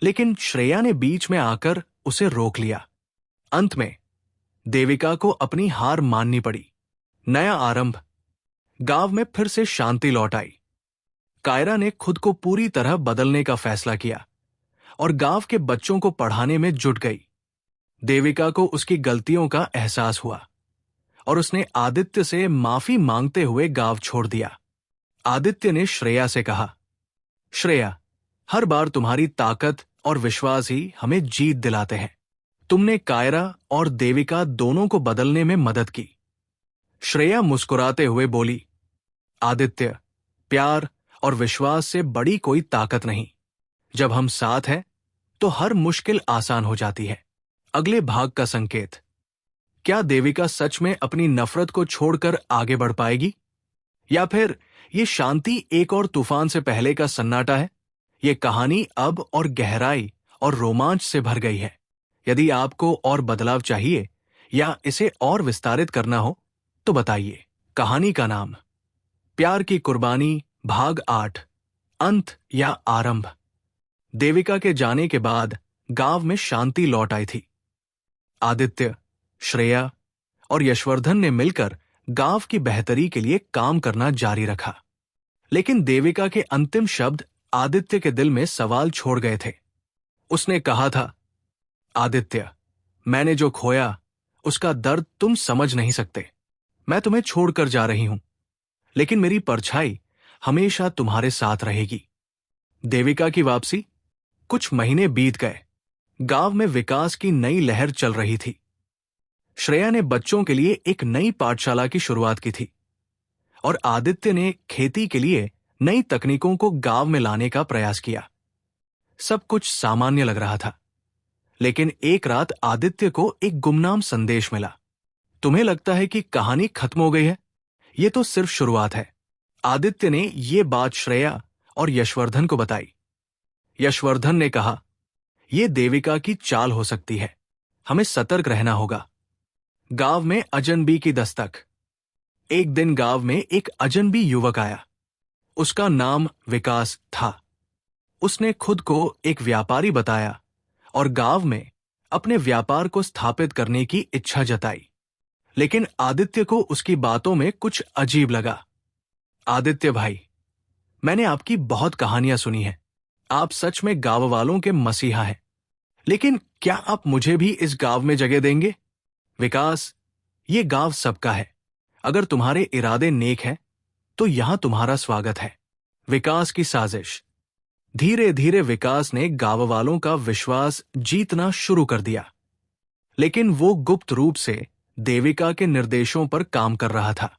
लेकिन श्रेया ने बीच में आकर उसे रोक लिया। अंत में देविका को अपनी हार माननी पड़ी। नया आरंभ। गांव में फिर से शांति लौट आई। कायरा ने खुद को पूरी तरह बदलने का फैसला किया और गांव के बच्चों को पढ़ाने में जुट गई। देविका को उसकी गलतियों का एहसास हुआ और उसने आदित्य से माफी मांगते हुए गांव छोड़ दिया। आदित्य ने श्रेया से कहा, श्रेया, हर बार तुम्हारी ताकत और विश्वास ही हमें जीत दिलाते हैं। तुमने कायरा और देविका दोनों को बदलने में मदद की। श्रेया मुस्कुराते हुए बोली, आदित्य, प्यार और विश्वास से बड़ी कोई ताकत नहीं। जब हम साथ हैं तो हर मुश्किल आसान हो जाती है। अगले भाग का संकेत। क्या देविका सच में अपनी नफरत को छोड़कर आगे बढ़ पाएगी, या फिर ये शांति एक और तूफान से पहले का सन्नाटा है? ये कहानी अब और गहराई और रोमांच से भर गई है। यदि आपको और बदलाव चाहिए या इसे और विस्तारित करना हो तो बताइए। कहानी का नाम प्यार की कुर्बानी, भाग 8, अंत या आरंभ। देविका के जाने के बाद गांव में शांति लौट आई थी। आदित्य, श्रेया और यशवर्धन ने मिलकर गांव की बेहतरी के लिए काम करना जारी रखा, लेकिन देविका के अंतिम शब्द आदित्य के दिल में सवाल छोड़ गए थे। उसने कहा था, आदित्य, मैंने जो खोया उसका दर्द तुम समझ नहीं सकते। मैं तुम्हें छोड़कर जा रही हूं, लेकिन मेरी परछाई हमेशा तुम्हारे साथ रहेगी। देविका की वापसी। कुछ महीने बीत गए। गांव में विकास की नई लहर चल रही थी। श्रेया ने बच्चों के लिए एक नई पाठशाला की शुरुआत की थी और आदित्य ने खेती के लिए नई तकनीकों को गांव में लाने का प्रयास किया। सब कुछ सामान्य लग रहा था, लेकिन एक रात आदित्य को एक गुमनाम संदेश मिला। तुम्हें लगता है कि कहानी खत्म हो गई है? ये तो सिर्फ शुरुआत है। आदित्य ने ये बात श्रेया और यशवर्धन को बताई। यशवर्धन ने कहा, यह देविका की चाल हो सकती है, हमें सतर्क रहना होगा। गांव में अजनबी की दस्तक। एक दिन गांव में एक अजनबी युवक आया। उसका नाम विकास था। उसने खुद को एक व्यापारी बताया और गांव में अपने व्यापार को स्थापित करने की इच्छा जताई, लेकिन आदित्य को उसकी बातों में कुछ अजीब लगा। आदित्य भाई, मैंने आपकी बहुत कहानियां सुनी हैं। आप सच में गांव वालों के मसीहा हैं, लेकिन क्या आप मुझे भी इस गांव में जगह देंगे? विकास, ये गांव सबका है। अगर तुम्हारे इरादे नेक हैं तो यहां तुम्हारा स्वागत है। विकास की साजिश। धीरे धीरे विकास ने गांव वालों का विश्वास जीतना शुरू कर दिया, लेकिन वो गुप्त रूप से देविका के निर्देशों पर काम कर रहा था।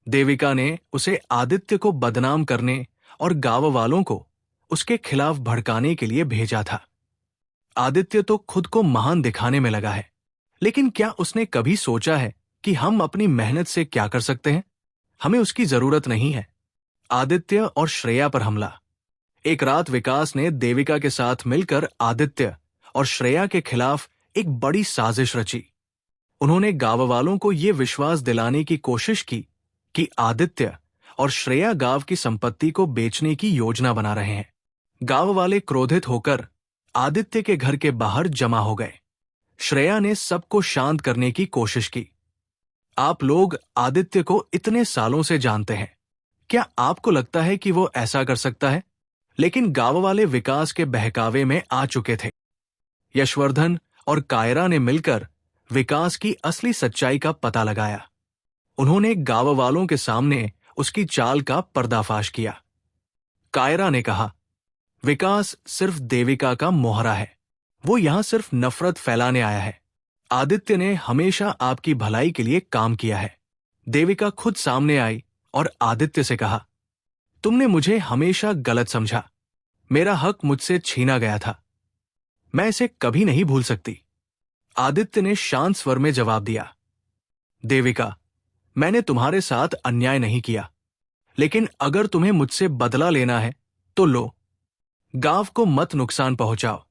देविका ने उसे आदित्य को बदनाम करने और गांव वालों को उसके खिलाफ भड़काने के लिए भेजा था। आदित्य तो खुद को महान दिखाने में लगा है, लेकिन क्या उसने कभी सोचा है कि हम अपनी मेहनत से क्या कर सकते हैं? हमें उसकी जरूरत नहीं है। आदित्य और श्रेया पर हमला। एक रात विकास ने देविका के साथ मिलकर आदित्य और श्रेया के खिलाफ एक बड़ी साजिश रची। उन्होंने गांव वालों को यह विश्वास दिलाने की कोशिश की कि आदित्य और श्रेया गांव की संपत्ति को बेचने की योजना बना रहे हैं। गांव वाले क्रोधित होकर आदित्य के घर के बाहर जमा हो गए। श्रेया ने सबको शांत करने की कोशिश की। आप लोग आदित्य को इतने सालों से जानते हैं, क्या आपको लगता है कि वो ऐसा कर सकता है? लेकिन गांव वाले विकास के बहकावे में आ चुके थे। यशवर्धन और कायरा ने मिलकर विकास की असली सच्चाई का पता लगाया। उन्होंने गांव वालों के सामने उसकी चाल का पर्दाफाश किया। कायरा ने कहा, विकास सिर्फ देविका का मोहरा है, वो यहां सिर्फ नफरत फैलाने आया है। आदित्य ने हमेशा आपकी भलाई के लिए काम किया है। देविका खुद सामने आई और आदित्य से कहा, तुमने मुझे हमेशा गलत समझा, मेरा हक मुझसे छीना गया था, मैं इसे कभी नहीं भूल सकती। आदित्य ने शांत स्वर में जवाब दिया, देविका, मैंने तुम्हारे साथ अन्याय नहीं किया, लेकिन अगर तुम्हें मुझसे बदला लेना है तो लो, गांव को मत नुकसान पहुंचाओ।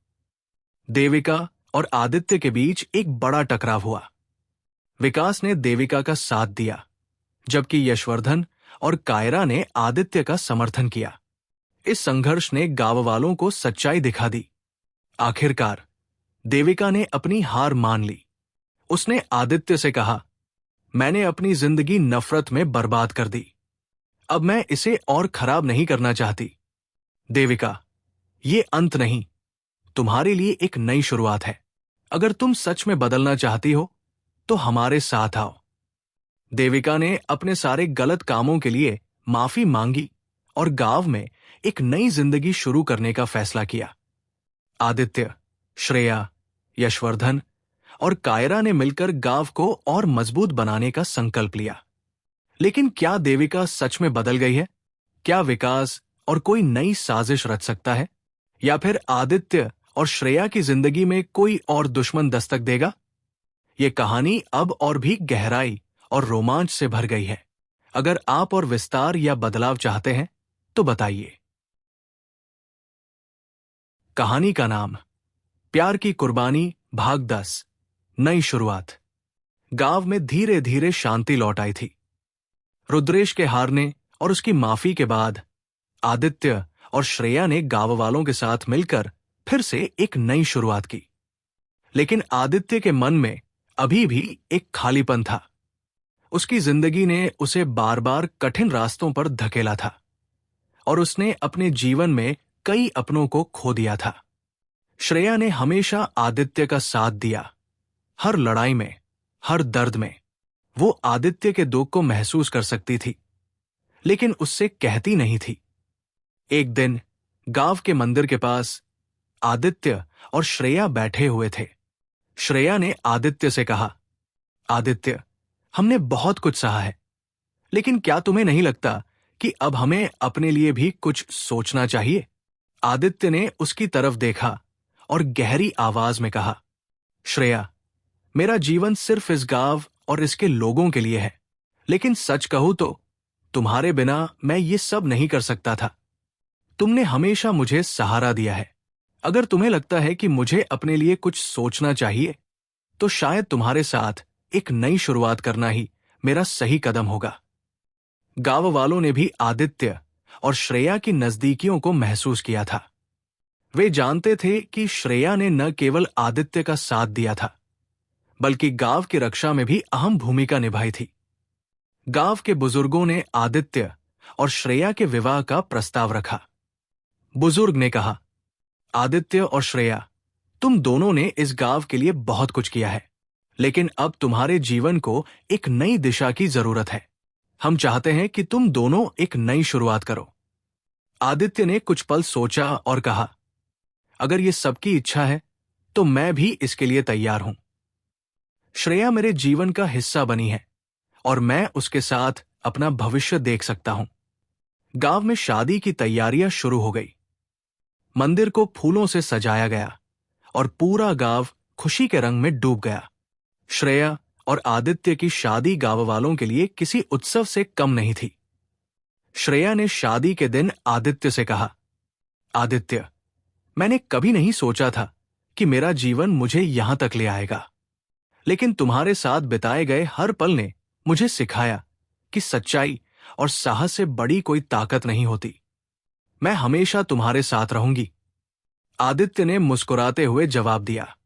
देविका और आदित्य के बीच एक बड़ा टकराव हुआ। विकास ने देविका का साथ दिया, जबकि यशवर्धन और कायरा ने आदित्य का समर्थन किया। इस संघर्ष ने गांव वालों को सच्चाई दिखा दी। आखिरकार देविका ने अपनी हार मान ली। उसने आदित्य से कहा, मैंने अपनी जिंदगी नफरत में बर्बाद कर दी, अब मैं इसे और खराब नहीं करना चाहती। देविका, ये अंत नहीं, तुम्हारे लिए एक नई शुरुआत है। अगर तुम सच में बदलना चाहती हो तो हमारे साथ आओ। देविका ने अपने सारे गलत कामों के लिए माफी मांगी और गांव में एक नई जिंदगी शुरू करने का फैसला किया। आदित्य, श्रेया, यशवर्धन और कायरा ने मिलकर गांव को और मजबूत बनाने का संकल्प लिया। लेकिन क्या देविका सच में बदल गई है? क्या विकास और कोई नई साजिश रच सकता है? या फिर आदित्य और श्रेया की जिंदगी में कोई और दुश्मन दस्तक देगा? ये कहानी अब और भी गहराई और रोमांच से भर गई है। अगर आप और विस्तार या बदलाव चाहते हैं तो बताइए। कहानी का नाम प्यार की कुर्बानी, भाग 10, नई शुरुआत। गांव में धीरे धीरे शांति लौट आई थी। रुद्रेश के हारने और उसकी माफी के बाद आदित्य और श्रेया ने गांव वालों के साथ मिलकर फिर से एक नई शुरुआत की। लेकिन आदित्य के मन में अभी भी एक खालीपन था। उसकी जिंदगी ने उसे बार बार कठिन रास्तों पर धकेला था और उसने अपने जीवन में कई अपनों को खो दिया था। श्रेया ने हमेशा आदित्य का साथ दिया, हर लड़ाई में, हर दर्द में। वो आदित्य के दुख को महसूस कर सकती थी, लेकिन उससे कहती नहीं थी। एक दिन गांव के मंदिर के पास आदित्य और श्रेया बैठे हुए थे। श्रेया ने आदित्य से कहा, आदित्य, हमने बहुत कुछ सहा है, लेकिन क्या तुम्हें नहीं लगता कि अब हमें अपने लिए भी कुछ सोचना चाहिए? आदित्य ने उसकी तरफ देखा और गहरी आवाज में कहा, श्रेया, मेरा जीवन सिर्फ इस गांव और इसके लोगों के लिए है, लेकिन सच कहूं तो तुम्हारे बिना मैं ये सब नहीं कर सकता था। तुमने हमेशा मुझे सहारा दिया है। अगर तुम्हें लगता है कि मुझे अपने लिए कुछ सोचना चाहिए, तो शायद तुम्हारे साथ एक नई शुरुआत करना ही मेरा सही कदम होगा। गांव वालों ने भी आदित्य और श्रेया की नजदीकियों को महसूस किया था। वे जानते थे कि श्रेया ने न केवल आदित्य का साथ दिया था, बल्कि गांव की रक्षा में भी अहम भूमिका निभाई थी। गांव के बुजुर्गों ने आदित्य और श्रेया के विवाह का प्रस्ताव रखा। बुजुर्ग ने कहा, आदित्य और श्रेया, तुम दोनों ने इस गांव के लिए बहुत कुछ किया है, लेकिन अब तुम्हारे जीवन को एक नई दिशा की जरूरत है। हम चाहते हैं कि तुम दोनों एक नई शुरुआत करो। आदित्य ने कुछ पल सोचा और कहा, अगर ये सबकी इच्छा है तो मैं भी इसके लिए तैयार हूं। श्रेया मेरे जीवन का हिस्सा बनी है और मैं उसके साथ अपना भविष्य देख सकता हूं। गांव में शादी की तैयारियां शुरू हो गई। मंदिर को फूलों से सजाया गया और पूरा गांव खुशी के रंग में डूब गया। श्रेया और आदित्य की शादी गांव वालों के लिए किसी उत्सव से कम नहीं थी। श्रेया ने शादी के दिन आदित्य से कहा, आदित्य, मैंने कभी नहीं सोचा था कि मेरा जीवन मुझे यहां तक ले आएगा, लेकिन तुम्हारे साथ बिताए गए हर पल ने मुझे सिखाया कि सच्चाई और साहस से बड़ी कोई ताकत नहीं होती। मैं हमेशा तुम्हारे साथ रहूंगी। आदित्य ने मुस्कुराते हुए जवाब दिया।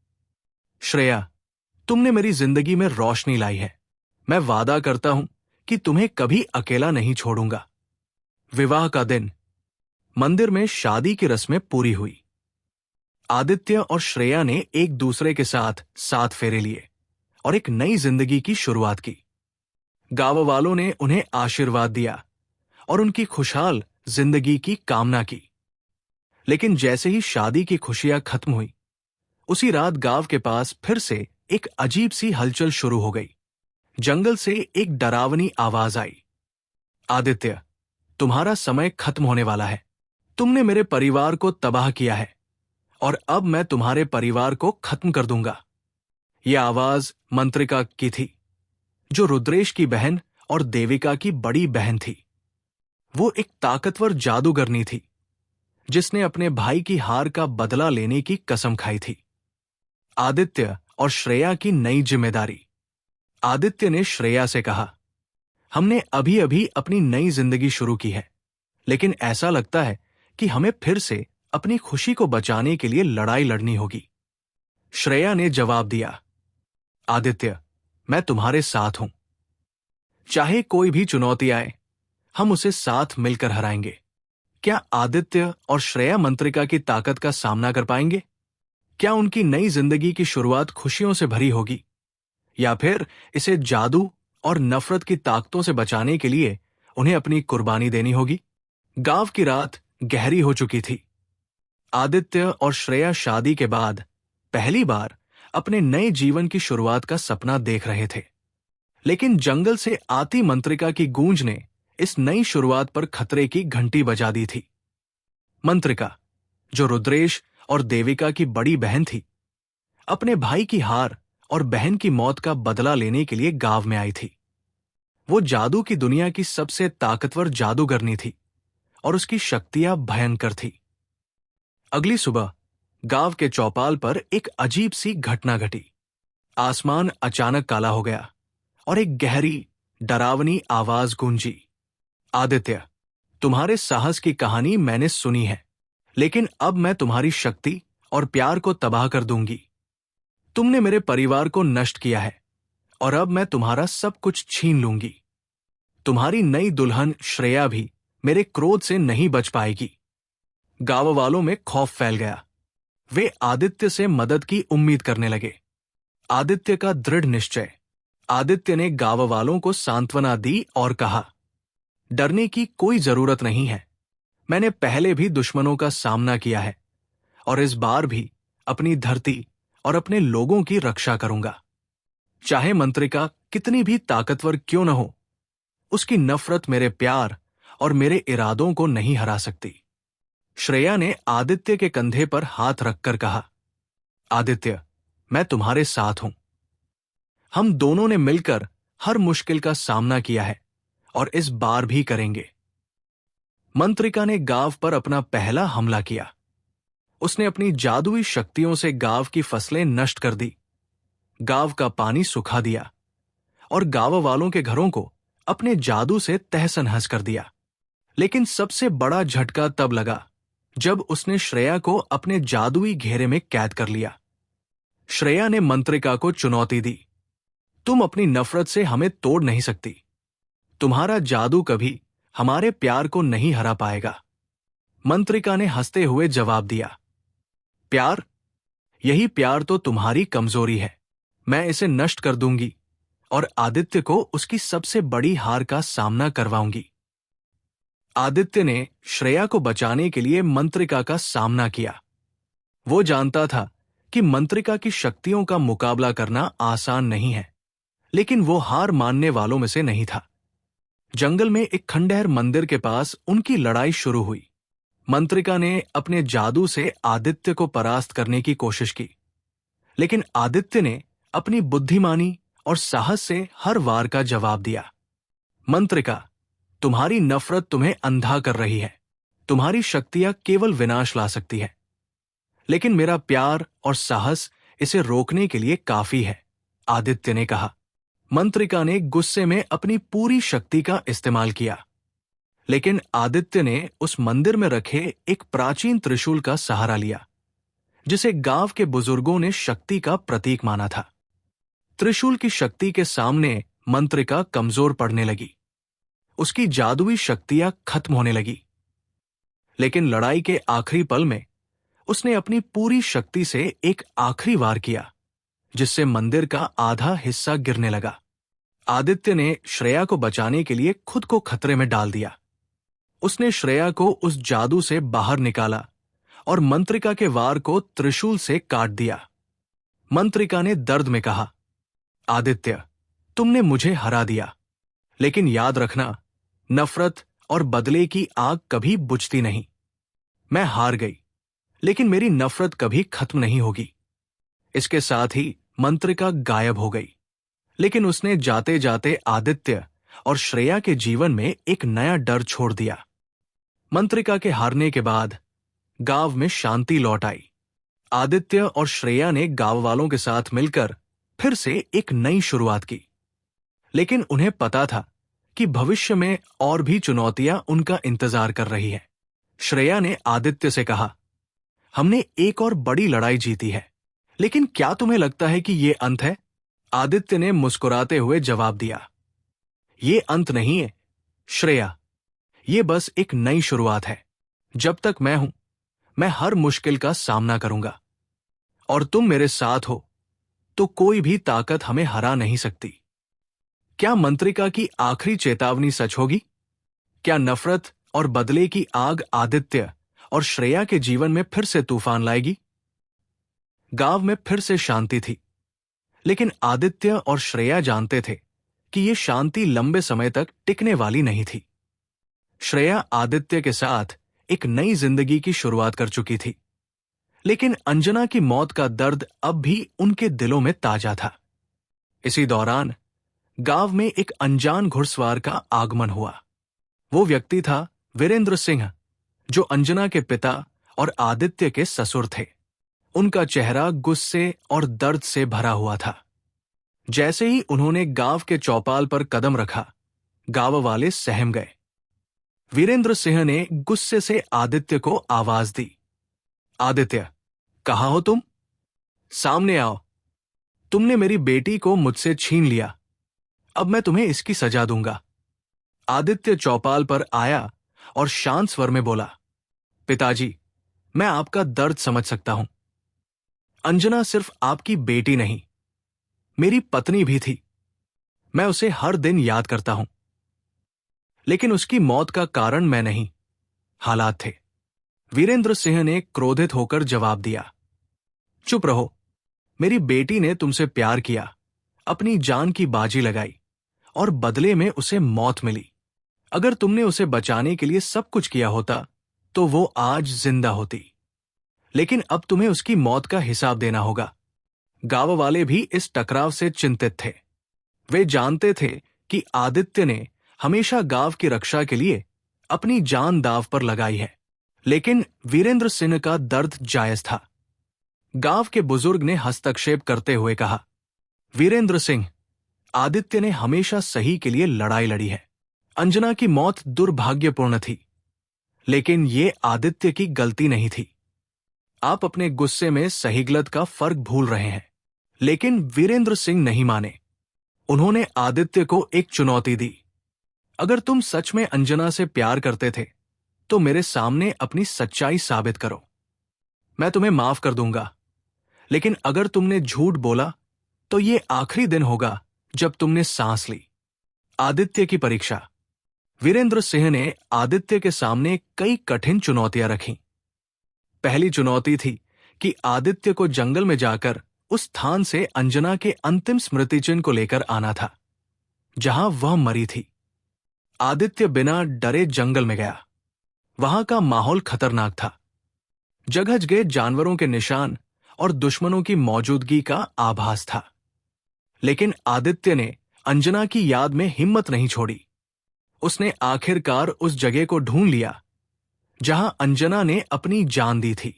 श्रेया, तुमने मेरी जिंदगी में रोशनी लाई है। मैं वादा करता हूं कि तुम्हें कभी अकेला नहीं छोड़ूंगा। विवाह का दिन। मंदिर में शादी की रस्में पूरी हुई। आदित्य और श्रेया ने एक दूसरे के साथ 7 फेरे लिए और एक नई जिंदगी की शुरुआत की। गांव वालों ने उन्हें आशीर्वाद दिया और उनकी खुशहाल जिंदगी की कामना की। लेकिन जैसे ही शादी की खुशियां खत्म हुई, उसी रात गांव के पास फिर से एक अजीब सी हलचल शुरू हो गई। जंगल से एक डरावनी आवाज आई। आदित्य, तुम्हारा समय खत्म होने वाला है। तुमने मेरे परिवार को तबाह किया है और अब मैं तुम्हारे परिवार को खत्म कर दूंगा। यह आवाज मंत्रिका की थी, जो रुद्रेश की बहन और देविका की बड़ी बहन थी। वो एक ताकतवर जादूगरनी थी, जिसने अपने भाई की हार का बदला लेने की कसम खाई थी। आदित्य और श्रेया की नई जिम्मेदारी। आदित्य ने श्रेया से कहा, हमने अभी अभी अपनी नई जिंदगी शुरू की है, लेकिन ऐसा लगता है कि हमें फिर से अपनी खुशी को बचाने के लिए लड़ाई लड़नी होगी। श्रेया ने जवाब दिया, आदित्य, मैं तुम्हारे साथ हूं। चाहे कोई भी चुनौती आए, हम उसे साथ मिलकर हराएंगे। क्या आदित्य और श्रेया मंत्रिका की ताकत का सामना कर पाएंगे? क्या उनकी नई जिंदगी की शुरुआत खुशियों से भरी होगी, या फिर इसे जादू और नफरत की ताकतों से बचाने के लिए उन्हें अपनी कुर्बानी देनी होगी? गांव की रात गहरी हो चुकी थी। आदित्य और श्रेया शादी के बाद पहली बार अपने नए जीवन की शुरुआत का सपना देख रहे थे। लेकिन जंगल से आती मंत्रिका की गूंज ने इस नई शुरुआत पर खतरे की घंटी बजा दी थी। मंत्रिका, जो रुद्रेश और देविका की बड़ी बहन थी, अपने भाई की हार और बहन की मौत का बदला लेने के लिए गांव में आई थी। वो जादू की दुनिया की सबसे ताकतवर जादूगरनी थी और उसकी शक्तियां भयंकर थी। अगली सुबह गांव के चौपाल पर एक अजीब सी घटना घटी। आसमान अचानक काला हो गया और एक गहरी, डरावनी आवाज गूंजी। आदित्य, तुम्हारे साहस की कहानी मैंने सुनी है, लेकिन अब मैं तुम्हारी शक्ति और प्यार को तबाह कर दूंगी। तुमने मेरे परिवार को नष्ट किया है और अब मैं तुम्हारा सब कुछ छीन लूंगी। तुम्हारी नई दुल्हन श्रेया भी मेरे क्रोध से नहीं बच पाएगी। गांव वालों में खौफ फैल गया। वे आदित्य से मदद की उम्मीद करने लगे। आदित्य का दृढ़ निश्चय। आदित्य ने गांव वालों को सांत्वना दी और कहा, डरने की कोई जरूरत नहीं है। मैंने पहले भी दुश्मनों का सामना किया है और इस बार भी अपनी धरती और अपने लोगों की रक्षा करूंगा। चाहे मंत्रिका कितनी भी ताकतवर क्यों न हो, उसकी नफरत मेरे प्यार और मेरे इरादों को नहीं हरा सकती। श्रेया ने आदित्य के कंधे पर हाथ रखकर कहा, आदित्य, मैं तुम्हारे साथ हूं। हम दोनों ने मिलकर हर मुश्किल का सामना किया है और इस बार भी करेंगे। मंत्रिका ने गांव पर अपना पहला हमला किया। उसने अपनी जादुई शक्तियों से गांव की फसलें नष्ट कर दी, गांव का पानी सुखा दिया और गांव वालों के घरों को अपने जादू से तहस-नहस कर दिया। लेकिन सबसे बड़ा झटका तब लगा जब उसने श्रेया को अपने जादुई घेरे में कैद कर लिया। श्रेया ने मंत्रिका को चुनौती दी, तुम अपनी नफरत से हमें तोड़ नहीं सकती। तुम्हारा जादू कभी हमारे प्यार को नहीं हरा पाएगा। मंत्रिका ने हंसते हुए जवाब दिया, प्यार? यही प्यार तो तुम्हारी कमजोरी है। मैं इसे नष्ट कर दूंगी और आदित्य को उसकी सबसे बड़ी हार का सामना करवाऊंगी। आदित्य ने श्रेया को बचाने के लिए मंत्रिका का सामना किया। वो जानता था कि मंत्रिका की शक्तियों का मुकाबला करना आसान नहीं है, लेकिन वो हार मानने वालों में से नहीं था। जंगल में एक खंडहर मंदिर के पास उनकी लड़ाई शुरू हुई। मंत्रिका ने अपने जादू से आदित्य को परास्त करने की कोशिश की, लेकिन आदित्य ने अपनी बुद्धिमानी और साहस से हर वार का जवाब दिया। मंत्रिका, तुम्हारी नफरत तुम्हें अंधा कर रही है। तुम्हारी शक्तियां केवल विनाश ला सकती है, लेकिन मेरा प्यार और साहस इसे रोकने के लिए काफी है, आदित्य ने कहा। मंत्रिका ने गुस्से में अपनी पूरी शक्ति का इस्तेमाल किया, लेकिन आदित्य ने उस मंदिर में रखे एक प्राचीन त्रिशूल का सहारा लिया, जिसे गांव के बुजुर्गों ने शक्ति का प्रतीक माना था। त्रिशूल की शक्ति के सामने मंत्रिका कमजोर पड़ने लगी, उसकी जादुई शक्तियां खत्म होने लगी। लेकिन लड़ाई के आखिरी पल में उसने अपनी पूरी शक्ति से एक आखिरी वार किया, जिससे मंदिर का आधा हिस्सा गिरने लगा। आदित्य ने श्रेया को बचाने के लिए खुद को खतरे में डाल दिया। उसने श्रेया को उस जादू से बाहर निकाला और मंत्रिका के वार को त्रिशूल से काट दिया। मंत्रिका ने दर्द में कहा, आदित्य, तुमने मुझे हरा दिया, लेकिन याद रखना, नफरत और बदले की आग कभी बुझती नहीं। मैं हार गई, लेकिन मेरी नफरत कभी खत्म नहीं होगी। इसके साथ ही मंत्रिका गायब हो गई, लेकिन उसने जाते जाते आदित्य और श्रेया के जीवन में एक नया डर छोड़ दिया। मंत्रिका के हारने के बाद गांव में शांति लौट आई। आदित्य और श्रेया ने गांव वालों के साथ मिलकर फिर से एक नई शुरुआत की, लेकिन उन्हें पता था कि भविष्य में और भी चुनौतियां उनका इंतजार कर रही है। श्रेया ने आदित्य से कहा, हमने एक और बड़ी लड़ाई जीती है, लेकिन क्या तुम्हें लगता है कि ये अंत है? आदित्य ने मुस्कुराते हुए जवाब दिया, ये अंत नहीं है श्रेया, ये बस एक नई शुरुआत है। जब तक मैं हूं, मैं हर मुश्किल का सामना करूंगा, और तुम मेरे साथ हो तो कोई भी ताकत हमें हरा नहीं सकती। क्या मंत्रिका की आखिरी चेतावनी सच होगी? क्या नफरत और बदले की आग आदित्य और श्रेया के जीवन में फिर से तूफान लाएगी? गांव में फिर से शांति थी, लेकिन आदित्य और श्रेया जानते थे कि यह शांति लंबे समय तक टिकने वाली नहीं थी। श्रेया आदित्य के साथ एक नई जिंदगी की शुरुआत कर चुकी थी, लेकिन अंजना की मौत का दर्द अब भी उनके दिलों में ताजा था। इसी दौरान गांव में एक अनजान घुड़सवार का आगमन हुआ। वो व्यक्ति था वीरेंद्र सिंह, जो अंजना के पिता और आदित्य के ससुर थे। उनका चेहरा गुस्से और दर्द से भरा हुआ था। जैसे ही उन्होंने गांव के चौपाल पर कदम रखा, गांव वाले सहम गए। वीरेंद्र सिंह ने गुस्से से आदित्य को आवाज दी, आदित्य, कहाँ हो तुम? सामने आओ। तुमने मेरी बेटी को मुझसे छीन लिया, अब मैं तुम्हें इसकी सजा दूंगा। आदित्य चौपाल पर आया और शांत स्वर में बोला, पिताजी, मैं आपका दर्द समझ सकता हूं। अंजना सिर्फ आपकी बेटी नहीं, मेरी पत्नी भी थी। मैं उसे हर दिन याद करता हूं, लेकिन उसकी मौत का कारण मैं नहीं, हालात थे। वीरेंद्र सिंह ने क्रोधित होकर जवाब दिया, चुप रहो। मेरी बेटी ने तुमसे प्यार किया, अपनी जान की बाजी लगाई, और बदले में उसे मौत मिली। अगर तुमने उसे बचाने के लिए सब कुछ किया होता तो वो आज जिंदा होती, लेकिन अब तुम्हें उसकी मौत का हिसाब देना होगा। गांव वाले भी इस टकराव से चिंतित थे। वे जानते थे कि आदित्य ने हमेशा गांव की रक्षा के लिए अपनी जान दांव पर लगाई है, लेकिन वीरेंद्र सिंह का दर्द जायज था। गांव के बुजुर्ग ने हस्तक्षेप करते हुए कहा, वीरेंद्र सिंह, आदित्य ने हमेशा सही के लिए लड़ाई लड़ी है। अंजना की मौत दुर्भाग्यपूर्ण थी, लेकिन ये आदित्य की गलती नहीं थी। आप अपने गुस्से में सही गलत का फर्क भूल रहे हैं। लेकिन वीरेंद्र सिंह नहीं माने। उन्होंने आदित्य को एक चुनौती दी, अगर तुम सच में अंजना से प्यार करते थे तो मेरे सामने अपनी सच्चाई साबित करो। मैं तुम्हें माफ कर दूंगा, लेकिन अगर तुमने झूठ बोला तो ये आखिरी दिन होगा जब तुमने सांस ली। आदित्य की परीक्षा। वीरेंद्र सिंह ने आदित्य के सामने कई कठिन चुनौतियां रखीं। पहली चुनौती थी कि आदित्य को जंगल में जाकर उस स्थान से अंजना के अंतिम स्मृति चिन्ह को लेकर आना था, जहां वह मरी थी। आदित्य बिना डरे जंगल में गया। वहां का माहौल खतरनाक था। जगह जगह जानवरों के निशान और दुश्मनों की मौजूदगी का आभास था। लेकिन आदित्य ने अंजना की याद में हिम्मत नहीं छोड़ी। उसने आखिरकार उस जगह को ढूंढ लिया जहां अंजना ने अपनी जान दी थी।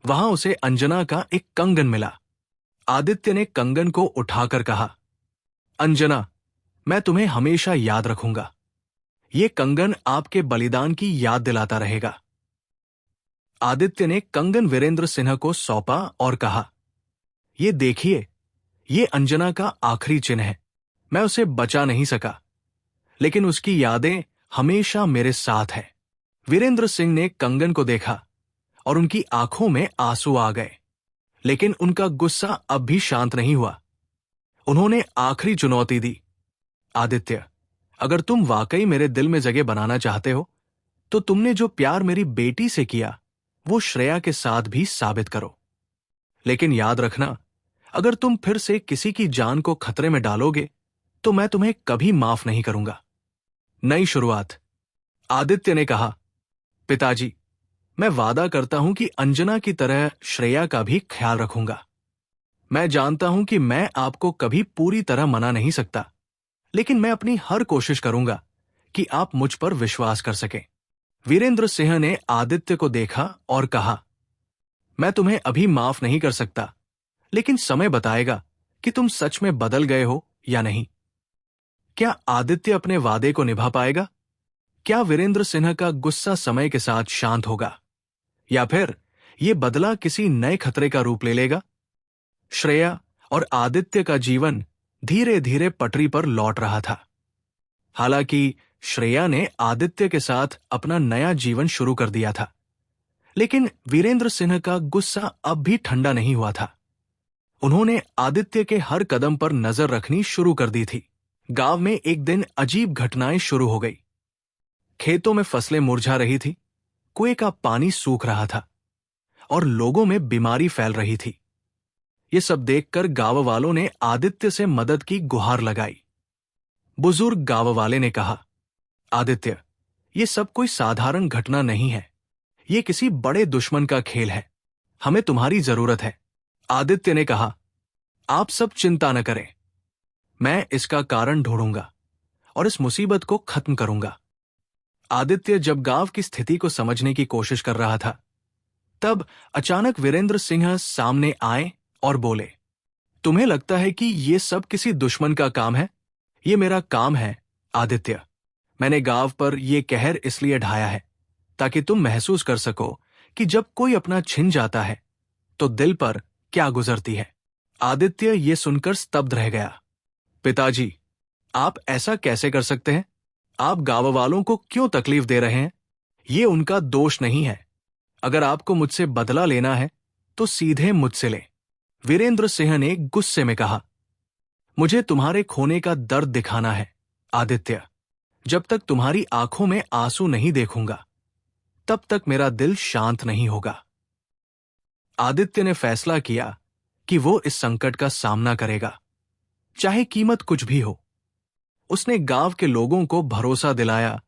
वहां उसे अंजना का एक कंगन मिला। आदित्य ने कंगन को उठाकर कहा, अंजना, मैं तुम्हें हमेशा याद रखूंगा। ये कंगन आपके बलिदान की याद दिलाता रहेगा। आदित्य ने कंगन वीरेंद्र सिंह को सौंपा और कहा, ये देखिए, ये अंजना का आखिरी चिन्ह है। मैं उसे बचा नहीं सका, लेकिन उसकी यादें हमेशा मेरे साथ है। वीरेंद्र सिंह ने कंगन को देखा और उनकी आंखों में आंसू आ गए, लेकिन उनका गुस्सा अब भी शांत नहीं हुआ। उन्होंने आखिरी चुनौती दी, आदित्य, अगर तुम वाकई मेरे दिल में जगह बनाना चाहते हो, तो तुमने जो प्यार मेरी बेटी से किया, वो श्रेया के साथ भी साबित करो। लेकिन याद रखना, अगर तुम फिर से किसी की जान को खतरे में डालोगे, तो मैं तुम्हें कभी माफ नहीं करूंगा। नई शुरुआत। आदित्य ने कहा, पिताजी, मैं वादा करता हूं कि अंजना की तरह श्रेया का भी ख्याल रखूंगा। मैं जानता हूं कि मैं आपको कभी पूरी तरह मना नहीं सकता, लेकिन मैं अपनी हर कोशिश करूंगा कि आप मुझ पर विश्वास कर सकें। वीरेंद्र सिंह ने आदित्य को देखा और कहा, मैं तुम्हें अभी माफ नहीं कर सकता, लेकिन समय बताएगा कि तुम सच में बदल गए हो या नहीं। क्या आदित्य अपने वादे को निभा पाएगा? क्या वीरेंद्र सिंह का गुस्सा समय के साथ शांत होगा, या फिर यह बदला किसी नए खतरे का रूप ले लेगा? श्रेया और आदित्य का जीवन धीरे धीरे पटरी पर लौट रहा था। हालांकि श्रेया ने आदित्य के साथ अपना नया जीवन शुरू कर दिया था, लेकिन वीरेंद्र सिंह का गुस्सा अब भी ठंडा नहीं हुआ था। उन्होंने आदित्य के हर कदम पर नजर रखनी शुरू कर दी थी। गांव में एक दिन अजीब घटनाएं शुरू हो गई। खेतों में फसलें मुरझा रही थी, कुएं का पानी सूख रहा था और लोगों में बीमारी फैल रही थी। ये सब देखकर गांव वालों ने आदित्य से मदद की गुहार लगाई। बुजुर्ग गांव वाले ने कहा, आदित्य, ये सब कोई साधारण घटना नहीं है। ये किसी बड़े दुश्मन का खेल है। हमें तुम्हारी जरूरत है। आदित्य ने कहा, आप सब चिंता न करें। मैं इसका कारण ढूंढूंगा और इस मुसीबत को खत्म करूंगा। आदित्य जब गांव की स्थिति को समझने की कोशिश कर रहा था, तब अचानक वीरेंद्र सिंह सामने आए और बोले, तुम्हें लगता है कि ये सब किसी दुश्मन का काम है? ये मेरा काम है, आदित्य। मैंने गांव पर यह कहर इसलिए ढाया है ताकि तुम महसूस कर सको कि जब कोई अपना छिन जाता है तो दिल पर क्या गुजरती है। आदित्य ये सुनकर स्तब्ध रह गया। पिताजी, आप ऐसा कैसे कर सकते हैं? आप गांव वालों को क्यों तकलीफ दे रहे हैं? ये उनका दोष नहीं है। अगर आपको मुझसे बदला लेना है तो सीधे मुझसे ले। वीरेंद्र सिंह ने गुस्से में कहा, मुझे तुम्हारे खोने का दर्द दिखाना है, आदित्य। जब तक तुम्हारी आंखों में आंसू नहीं देखूंगा, तब तक मेरा दिल शांत नहीं होगा। आदित्य ने फैसला किया कि वो इस संकट का सामना करेगा, चाहे कीमत कुछ भी हो। उसने गांव के लोगों को भरोसा दिलाया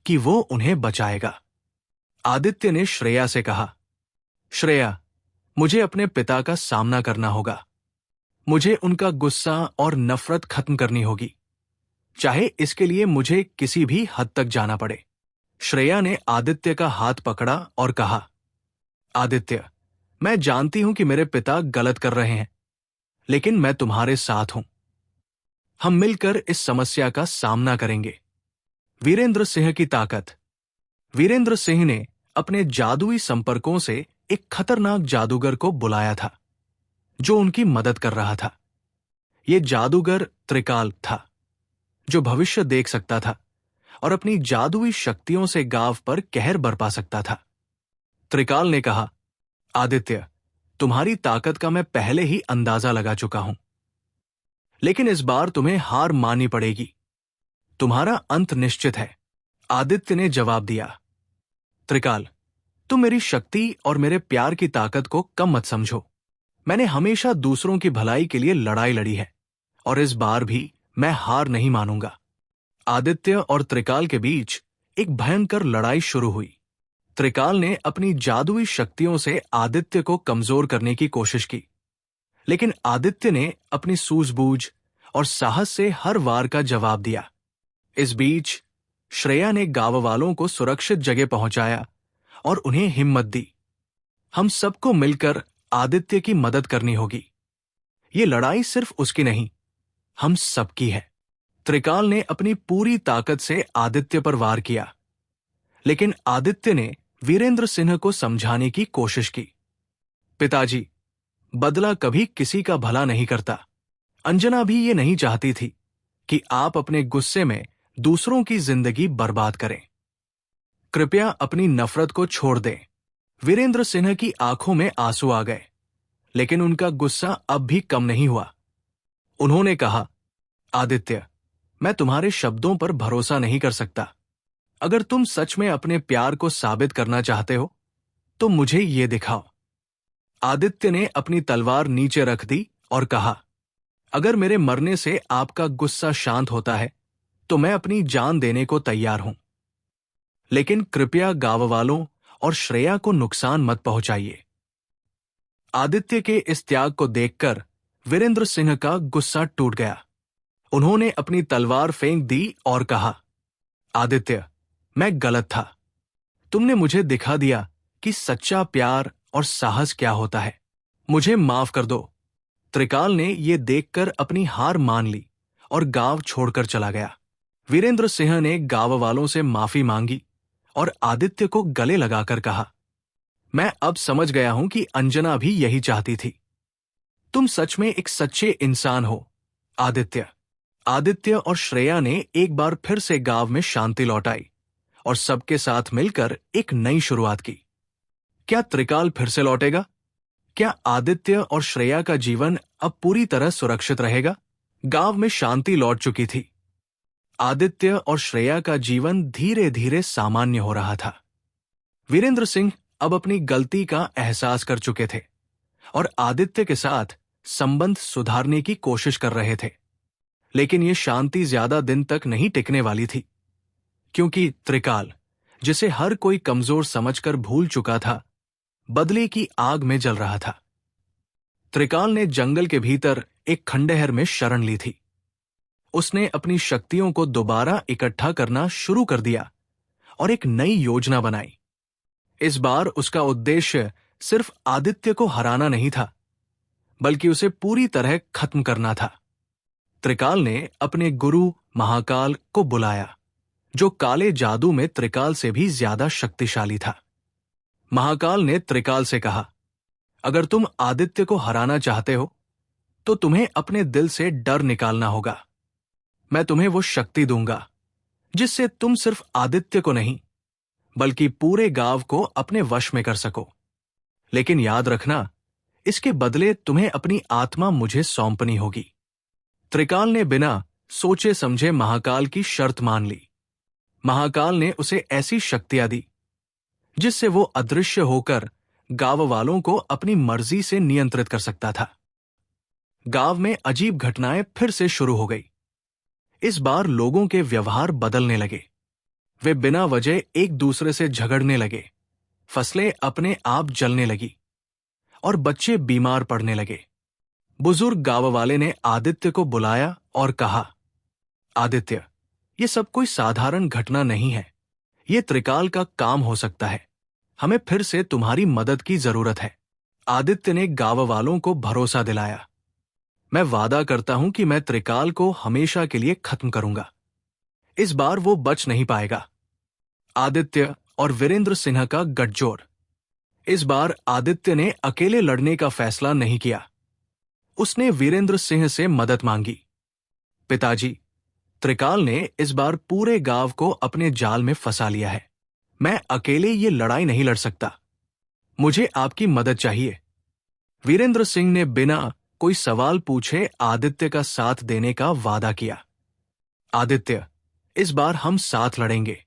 कि वो उन्हें बचाएगा। आदित्य ने श्रेया से कहा, श्रेया, मुझे अपने पिता का सामना करना होगा। मुझे उनका गुस्सा और नफरत खत्म करनी होगी, चाहे इसके लिए मुझे किसी भी हद तक जाना पड़े। श्रेया ने आदित्य का हाथ पकड़ा और कहा, आदित्य, मैं जानती हूं कि मेरे पिता गलत कर रहे हैं, लेकिन मैं तुम्हारे साथ हूं। हम मिलकर इस समस्या का सामना करेंगे। वीरेंद्र सिंह की ताकत। वीरेंद्र सिंह ने अपने जादुई संपर्कों से एक खतरनाक जादूगर को बुलाया था, जो उनकी मदद कर रहा था। यह जादूगर त्रिकाल था, जो भविष्य देख सकता था और अपनी जादुई शक्तियों से गांव पर कहर बरपा सकता था। त्रिकाल ने कहा, आदित्य, तुम्हारी ताकत का मैं पहले ही अंदाजा लगा चुका हूं, लेकिन इस बार तुम्हें हार माननी पड़ेगी। तुम्हारा अंत निश्चित है। आदित्य ने जवाब दिया, त्रिकाल, तुम मेरी शक्ति और मेरे प्यार की ताकत को कम मत समझो। मैंने हमेशा दूसरों की भलाई के लिए लड़ाई लड़ी है और इस बार भी मैं हार नहीं मानूंगा। आदित्य और त्रिकाल के बीच एक भयंकर लड़ाई शुरू हुई। त्रिकाल ने अपनी जादुई शक्तियों से आदित्य को कमजोर करने की कोशिश की, लेकिन आदित्य ने अपनी सूझबूझ और साहस से हर वार का जवाब दिया। इस बीच श्रेया ने गांव वालों को सुरक्षित जगह पहुंचाया और उन्हें हिम्मत दी। हम सबको मिलकर आदित्य की मदद करनी होगी। ये लड़ाई सिर्फ उसकी नहीं, हम सबकी है। त्रिकाल ने अपनी पूरी ताकत से आदित्य पर वार किया, लेकिन आदित्य ने वीरेंद्र सिंह को समझाने की कोशिश की। पिताजी, बदला कभी किसी का भला नहीं करता। अंजना भी ये नहीं चाहती थी कि आप अपने गुस्से में दूसरों की जिंदगी बर्बाद करें। कृपया अपनी नफरत को छोड़ दें। वीरेंद्र सिंह की आंखों में आंसू आ गए, लेकिन उनका गुस्सा अब भी कम नहीं हुआ। उन्होंने कहा, आदित्य, मैं तुम्हारे शब्दों पर भरोसा नहीं कर सकता। अगर तुम सच में अपने प्यार को साबित करना चाहते हो तो मुझे ये दिखाओ। आदित्य ने अपनी तलवार नीचे रख दी और कहा, अगर मेरे मरने से आपका गुस्सा शांत होता है तो मैं अपनी जान देने को तैयार हूं, लेकिन कृपया गांव वालों और श्रेया को नुकसान मत पहुंचाइए। आदित्य के इस त्याग को देखकर वीरेंद्र सिंह का गुस्सा टूट गया। उन्होंने अपनी तलवार फेंक दी और कहा, आदित्य, मैं गलत था। तुमने मुझे दिखा दिया कि सच्चा प्यार और साहस क्या होता है। मुझे माफ कर दो। त्रिकाल ने यह देखकर अपनी हार मान ली और गांव छोड़कर चला गया। वीरेंद्र सिंह ने गांव वालों से माफी मांगी और आदित्य को गले लगाकर कहा, मैं अब समझ गया हूं कि अंजना भी यही चाहती थी। तुम सच में एक सच्चे इंसान हो, आदित्य। आदित्य और श्रेया ने एक बार फिर से गांव में शांति लौटाई और सबके साथ मिलकर एक नई शुरुआत की। क्या त्रिकाल फिर से लौटेगा? क्या आदित्य और श्रेया का जीवन अब पूरी तरह सुरक्षित रहेगा? गांव में शांति लौट चुकी थी। आदित्य और श्रेया का जीवन धीरे धीरे सामान्य हो रहा था। वीरेंद्र सिंह अब अपनी गलती का एहसास कर चुके थे और आदित्य के साथ संबंध सुधारने की कोशिश कर रहे थे। लेकिन यह शांति ज्यादा दिन तक नहीं टिकने वाली थी, क्योंकि त्रिकाल, जिसे हर कोई कमजोर समझकर भूल चुका था, बदले की आग में जल रहा था। त्रिकाल ने जंगल के भीतर एक खंडहर में शरण ली थी। उसने अपनी शक्तियों को दोबारा इकट्ठा करना शुरू कर दिया और एक नई योजना बनाई। इस बार उसका उद्देश्य सिर्फ आदित्य को हराना नहीं था, बल्कि उसे पूरी तरह खत्म करना था। त्रिकाल ने अपने गुरु महाकाल को बुलाया, जो काले जादू में त्रिकाल से भी ज्यादा शक्तिशाली था। महाकाल ने त्रिकाल से कहा, अगर तुम आदित्य को हराना चाहते हो तो तुम्हें अपने दिल से डर निकालना होगा। मैं तुम्हें वो शक्ति दूंगा जिससे तुम सिर्फ आदित्य को नहीं, बल्कि पूरे गांव को अपने वश में कर सको। लेकिन याद रखना, इसके बदले तुम्हें अपनी आत्मा मुझे सौंपनी होगी। त्रिकाल ने बिना सोचे समझे महाकाल की शर्त मान ली। महाकाल ने उसे ऐसी शक्तियां दी जिससे वो अदृश्य होकर गांव वालों को अपनी मर्जी से नियंत्रित कर सकता था। गांव में अजीब घटनाएं फिर से शुरू हो गई। इस बार लोगों के व्यवहार बदलने लगे। वे बिना वजह एक दूसरे से झगड़ने लगे, फसलें अपने आप जलने लगी और बच्चे बीमार पड़ने लगे। बुजुर्ग गांव वाले ने आदित्य को बुलाया और कहा, आदित्य, ये सब कोई साधारण घटना नहीं है। ये त्रिकाल का काम हो सकता है। हमें फिर से तुम्हारी मदद की जरूरत है। आदित्य ने गांव वालों को भरोसा दिलाया, मैं वादा करता हूं कि मैं त्रिकाल को हमेशा के लिए खत्म करूंगा। इस बार वो बच नहीं पाएगा। आदित्य और वीरेंद्र सिंह का गठजोड़। इस बार आदित्य ने अकेले लड़ने का फैसला नहीं किया। उसने वीरेंद्र सिंह से मदद मांगी। पिताजी, त्रिकाल ने इस बार पूरे गांव को अपने जाल में फंसा लिया है। मैं अकेले ये लड़ाई नहीं लड़ सकता। मुझे आपकी मदद चाहिए। वीरेंद्र सिंह ने बिना कोई सवाल पूछे आदित्य का साथ देने का वादा किया। आदित्य, इस बार हम साथ लड़ेंगे।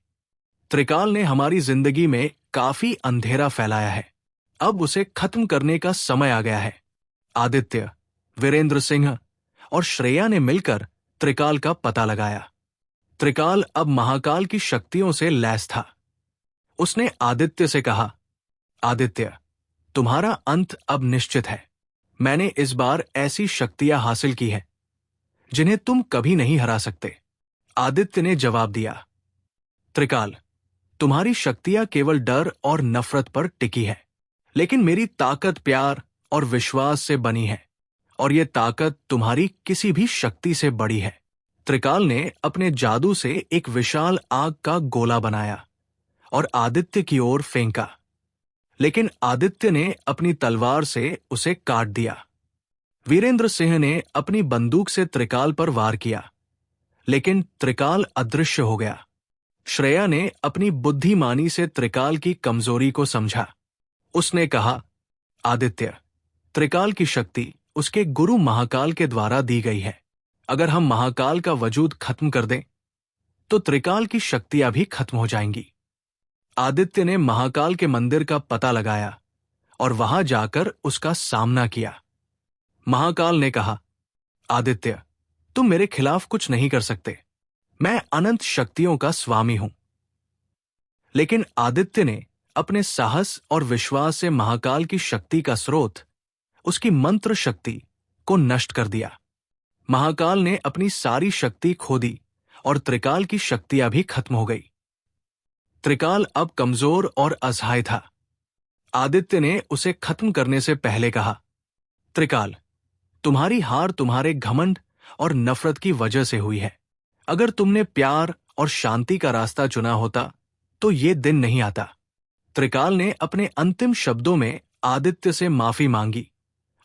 त्रिकाल ने हमारी जिंदगी में काफी अंधेरा फैलाया है। अब उसे खत्म करने का समय आ गया है। आदित्य, वीरेंद्र सिंह और श्रेया ने मिलकर त्रिकाल का पता लगाया। त्रिकाल अब महाकाल की शक्तियों से लैस था। उसने आदित्य से कहा, आदित्य, तुम्हारा अंत अब निश्चित है। मैंने इस बार ऐसी शक्तियां हासिल की हैं जिन्हें तुम कभी नहीं हरा सकते। आदित्य ने जवाब दिया, त्रिकाल, तुम्हारी शक्तियां केवल डर और नफरत पर टिकी है, लेकिन मेरी ताकत प्यार और विश्वास से बनी है, और यह ताकत तुम्हारी किसी भी शक्ति से बड़ी है। त्रिकाल ने अपने जादू से एक विशाल आग का गोला बनाया और आदित्य की ओर फेंका, लेकिन आदित्य ने अपनी तलवार से उसे काट दिया। वीरेंद्र सिंह ने अपनी बंदूक से त्रिकाल पर वार किया, लेकिन त्रिकाल अदृश्य हो गया। श्रेया ने अपनी बुद्धिमानी से त्रिकाल की कमजोरी को समझा। उसने कहा, आदित्य, त्रिकाल की शक्ति उसके गुरु महाकाल के द्वारा दी गई है। अगर हम महाकाल का वजूद खत्म कर दें, तो त्रिकाल की शक्तियां भी खत्म हो जाएंगी। आदित्य ने महाकाल के मंदिर का पता लगाया और वहां जाकर उसका सामना किया। महाकाल ने कहा, आदित्य, तुम मेरे खिलाफ कुछ नहीं कर सकते। मैं अनंत शक्तियों का स्वामी हूं। लेकिन आदित्य ने अपने साहस और विश्वास से महाकाल की शक्ति का स्रोत, उसकी मंत्र शक्ति को नष्ट कर दिया। महाकाल ने अपनी सारी शक्ति खो दी और त्रिकाल की शक्तियां भी खत्म हो गई। त्रिकाल अब कमजोर और असहाय था। आदित्य ने उसे खत्म करने से पहले कहा, त्रिकाल, तुम्हारी हार तुम्हारे घमंड और नफरत की वजह से हुई है। अगर तुमने प्यार और शांति का रास्ता चुना होता तो ये दिन नहीं आता। त्रिकाल ने अपने अंतिम शब्दों में आदित्य से माफी मांगी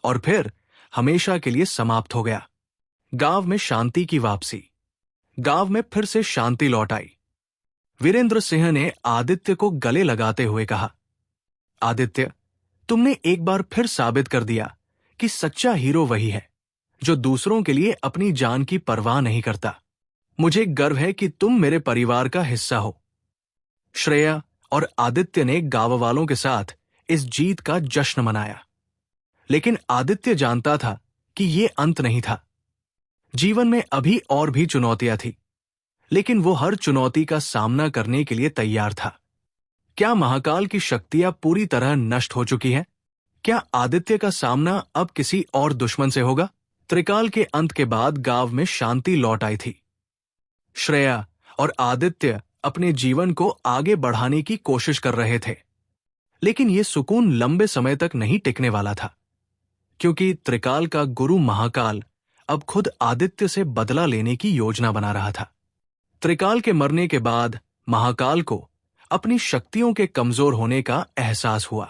और फिर हमेशा के लिए समाप्त हो गया। गांव में शांति की वापसी। गांव में फिर से शांति लौट आई। वीरेंद्र सिंह ने आदित्य को गले लगाते हुए कहा, आदित्य, तुमने एक बार फिर साबित कर दिया कि सच्चा हीरो वही है जो दूसरों के लिए अपनी जान की परवाह नहीं करता। मुझे गर्व है कि तुम मेरे परिवार का हिस्सा हो। श्रेया और आदित्य ने गांव वालों के साथ इस जीत का जश्न मनाया। लेकिन आदित्य जानता था कि ये अंत नहीं था। जीवन में अभी और भी चुनौतियां थी, लेकिन वो हर चुनौती का सामना करने के लिए तैयार था। क्या महाकाल की शक्तियां पूरी तरह नष्ट हो चुकी हैं? क्या आदित्य का सामना अब किसी और दुश्मन से होगा? त्रिकाल के अंत के बाद गांव में शांति लौट आई थी। श्रेया और आदित्य अपने जीवन को आगे बढ़ाने की कोशिश कर रहे थे, लेकिन यह सुकून लंबे समय तक नहीं टिकने वाला था, क्योंकि त्रिकाल का गुरु महाकाल अब खुद आदित्य से बदला लेने की योजना बना रहा था। त्रिकाल के मरने के बाद महाकाल को अपनी शक्तियों के कमजोर होने का एहसास हुआ।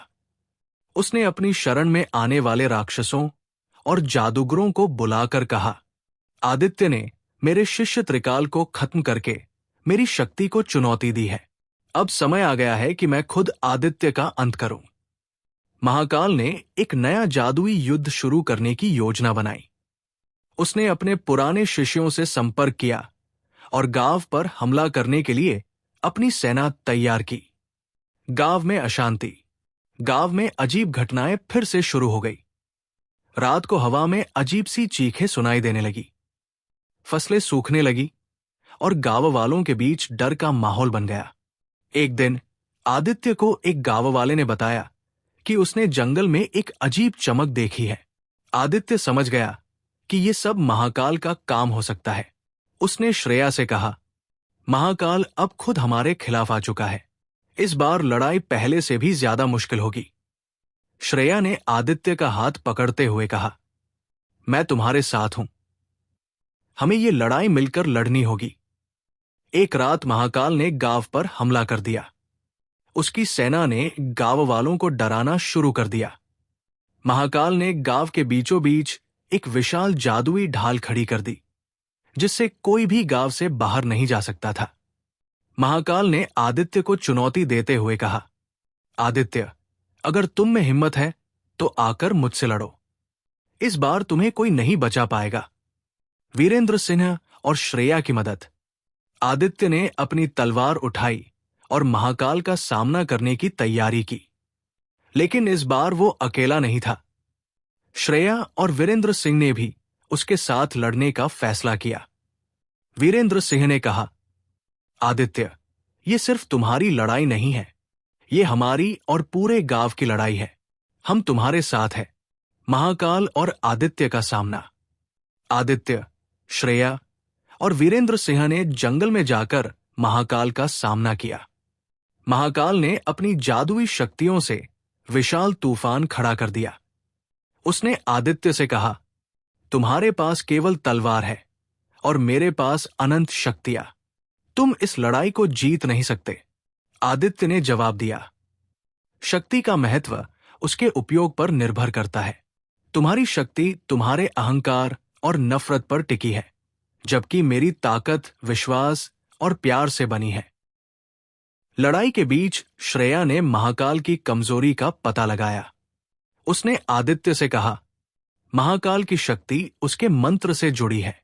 उसने अपनी शरण में आने वाले राक्षसों और जादूगरों को बुलाकर कहा, आदित्य ने मेरे शिष्य त्रिकाल को खत्म करके मेरी शक्ति को चुनौती दी है। अब समय आ गया है कि मैं खुद आदित्य का अंत करूं। महाकाल ने एक नया जादुई युद्ध शुरू करने की योजना बनाई। उसने अपने पुराने शिष्यों से संपर्क किया और गांव पर हमला करने के लिए अपनी सेना तैयार की। गांव में अशांति। गांव में अजीब घटनाएं फिर से शुरू हो गई। रात को हवा में अजीब सी चीखें सुनाई देने लगी। फसलें सूखने लगी और गांव वालों के बीच डर का माहौल बन गया। एक दिन आदित्य को एक गांव वाले ने बताया कि उसने जंगल में एक अजीब चमक देखी है। आदित्य समझ गया कि यह सब महाकाल का काम हो सकता है। उसने श्रेया से कहा, महाकाल अब खुद हमारे खिलाफ आ चुका है। इस बार लड़ाई पहले से भी ज्यादा मुश्किल होगी। श्रेया ने आदित्य का हाथ पकड़ते हुए कहा, मैं तुम्हारे साथ हूं। हमें ये लड़ाई मिलकर लड़नी होगी। एक रात महाकाल ने गांव पर हमला कर दिया। उसकी सेना ने गांव वालों को डराना शुरू कर दिया। महाकाल ने गांव के बीचों बीच एक विशाल जादुई ढाल खड़ी कर दी, जिससे कोई भी गांव से बाहर नहीं जा सकता था। महाकाल ने आदित्य को चुनौती देते हुए कहा, आदित्य, अगर तुम में हिम्मत है तो आकर मुझसे लड़ो। इस बार तुम्हें कोई नहीं बचा पाएगा। वीरेंद्र सिंह और श्रेया की मदद। आदित्य ने अपनी तलवार उठाई और महाकाल का सामना करने की तैयारी की। लेकिन इस बार वो अकेला नहीं था। श्रेया और वीरेंद्र सिंह ने भी उसके साथ लड़ने का फैसला किया। वीरेंद्र सिंह ने कहा, आदित्य, ये सिर्फ तुम्हारी लड़ाई नहीं है, ये हमारी और पूरे गांव की लड़ाई है। हम तुम्हारे साथ हैं। महाकाल और आदित्य का सामना। आदित्य, श्रेया और वीरेंद्र सिंह ने जंगल में जाकर महाकाल का सामना किया। महाकाल ने अपनी जादुई शक्तियों से विशाल तूफान खड़ा कर दिया। उसने आदित्य से कहा, तुम्हारे पास केवल तलवार है और मेरे पास अनंत शक्तियां। तुम इस लड़ाई को जीत नहीं सकते, आदित्य ने जवाब दिया। शक्ति का महत्व उसके उपयोग पर निर्भर करता है। तुम्हारी शक्ति तुम्हारे अहंकार और नफरत पर टिकी है, जबकि मेरी ताकत विश्वास और प्यार से बनी है। लड़ाई के बीच श्रेया ने महाकाल की कमजोरी का पता लगाया। उसने आदित्य से कहा, महाकाल की शक्ति उसके मंत्र से जुड़ी है।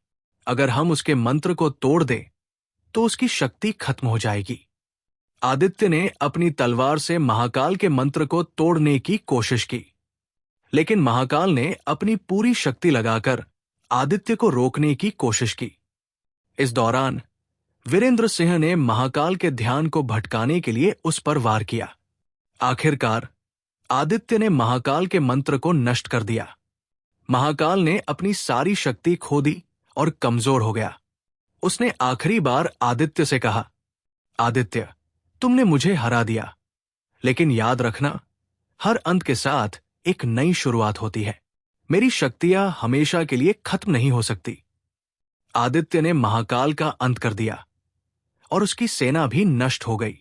अगर हम उसके मंत्र को तोड़ दें तो उसकी शक्ति खत्म हो जाएगी। आदित्य ने अपनी तलवार से महाकाल के मंत्र को तोड़ने की कोशिश की, लेकिन महाकाल ने अपनी पूरी शक्ति लगाकर आदित्य को रोकने की कोशिश की। इस दौरान वीरेंद्र सिंह ने महाकाल के ध्यान को भटकाने के लिए उस पर वार किया। आखिरकार आदित्य ने महाकाल के मंत्र को नष्ट कर दिया। महाकाल ने अपनी सारी शक्ति खो दी और कमजोर हो गया। उसने आखिरी बार आदित्य से कहा, आदित्य, तुमने मुझे हरा दिया, लेकिन याद रखना, हर अंत के साथ एक नई शुरुआत होती है। मेरी शक्तियां हमेशा के लिए खत्म नहीं हो सकती। आदित्य ने महाकाल का अंत कर दिया और उसकी सेना भी नष्ट हो गई।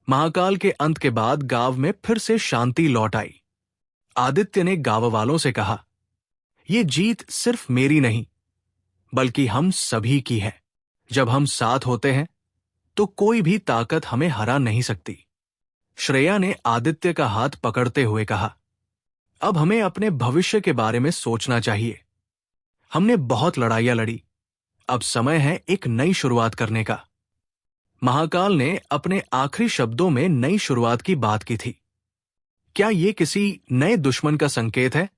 महाकाल के अंत के बाद गांव में फिर से शांति लौट आई। आदित्य ने गांव वालों से कहा, यह जीत सिर्फ मेरी नहीं, बल्कि हम सभी की है। जब हम साथ होते हैं तो कोई भी ताकत हमें हरा नहीं सकती। श्रेया ने आदित्य का हाथ पकड़ते हुए कहा, अब हमें अपने भविष्य के बारे में सोचना चाहिए। हमने बहुत लड़ाइयां लड़ी, अब समय है एक नई शुरुआत करने का। महाकाल ने अपने आखिरी शब्दों में नई शुरुआत की बात की थी। क्या यह किसी नए दुश्मन का संकेत है?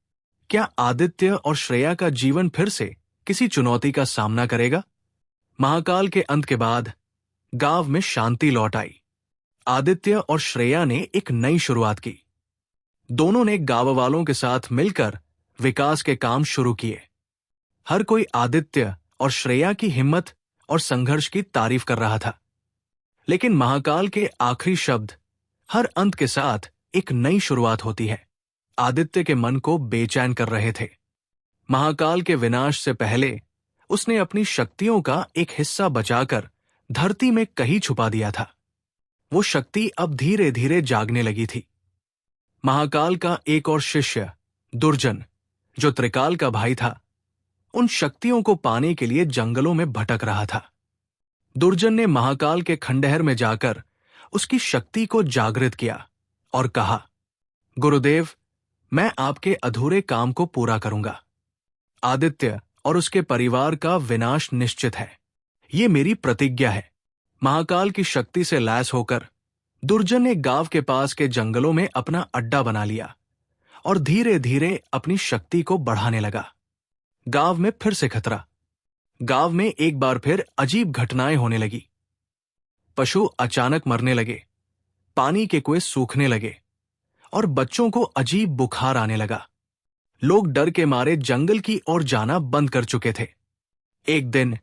क्या आदित्य और श्रेया का जीवन फिर से किसी चुनौती का सामना करेगा? महाकाल के अंत के बाद गांव में शांति लौट आई। आदित्य और श्रेया ने एक नई शुरुआत की। दोनों ने गांव वालों के साथ मिलकर विकास के काम शुरू किए। हर कोई आदित्य और श्रेया की हिम्मत और संघर्ष की तारीफ कर रहा था। लेकिन महाकाल के आखिरी शब्द, हर अंत के साथ एक नई शुरुआत होती है, आदित्य के मन को बेचैन कर रहे थे। महाकाल के विनाश से पहले उसने अपनी शक्तियों का एक हिस्सा बचाकर धरती में कहीं छुपा दिया था। वो शक्ति अब धीरे धीरे जागने लगी थी। महाकाल का एक और शिष्य दुर्जन, जो त्रिकाल का भाई था, उन शक्तियों को पाने के लिए जंगलों में भटक रहा था। दुर्जन ने महाकाल के खंडहर में जाकर उसकी शक्ति को जागृत किया और कहा, गुरुदेव, मैं आपके अधूरे काम को पूरा करूंगा। आदित्य और उसके परिवार का विनाश निश्चित है, ये मेरी प्रतिज्ञा है। महाकाल की शक्ति से लैस होकर दुर्जन ने गांव के पास के जंगलों में अपना अड्डा बना लिया और धीरे धीरे अपनी शक्ति को बढ़ाने लगा। गांव में फिर से खतरा। गांव में एक बार फिर अजीब घटनाएं होने लगी। पशु अचानक मरने लगे, पानी के कुएं सूखने लगे और बच्चों को अजीब बुखार आने लगा। लोग डर के मारे जंगल की ओर जाना बंद कर चुके थे। एक दिन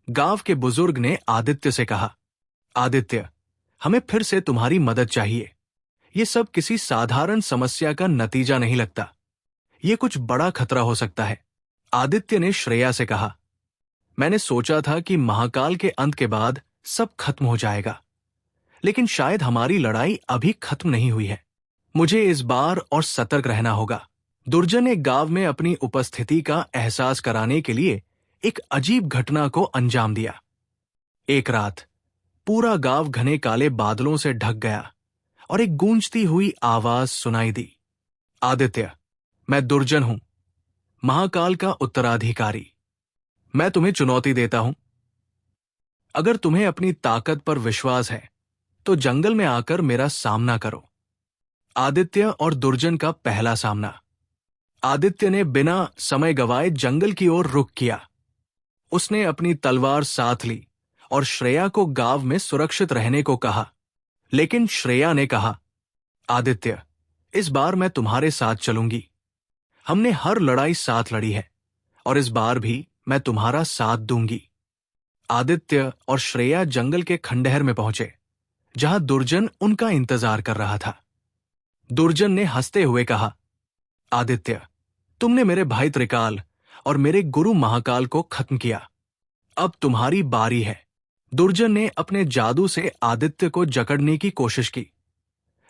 गांव के बुजुर्ग ने आदित्य से कहा, आदित्य, हमें फिर से तुम्हारी मदद चाहिए। ये सब किसी साधारण समस्या का नतीजा नहीं लगता, ये कुछ बड़ा खतरा हो सकता है। आदित्य ने श्रेया से कहा, मैंने सोचा था कि महाकाल के अंत के बाद सब खत्म हो जाएगा, लेकिन शायद हमारी लड़ाई अभी खत्म नहीं हुई है। मुझे इस बार और सतर्क रहना होगा। दुर्जन ने गांव में अपनी उपस्थिति का एहसास कराने के लिए एक अजीब घटना को अंजाम दिया। एक रात पूरा गांव घने काले बादलों से ढक गया और एक गूंजती हुई आवाज सुनाई दी, आदित्य, मैं दुर्जन हूं, महाकाल का उत्तराधिकारी। मैं तुम्हें चुनौती देता हूं। अगर तुम्हें अपनी ताकत पर विश्वास है तो जंगल में आकर मेरा सामना करो। आदित्य और दुर्जन का पहला सामना। आदित्य ने बिना समय गवाए जंगल की ओर रुख किया। उसने अपनी तलवार साथ ली और श्रेया को गांव में सुरक्षित रहने को कहा। लेकिन श्रेया ने कहा, आदित्य, इस बार मैं तुम्हारे साथ चलूंगी। हमने हर लड़ाई साथ लड़ी है और इस बार भी मैं तुम्हारा साथ दूंगी। आदित्य और श्रेया जंगल के खंडहर में पहुंचे, जहां दुर्जन उनका इंतजार कर रहा था। दुर्जन ने हंसते हुए कहा, आदित्य, तुमने मेरे भाई त्रिकाल और मेरे गुरु महाकाल को खत्म किया। अब तुम्हारी बारी है। दुर्जन ने अपने जादू से आदित्य को जकड़ने की कोशिश की,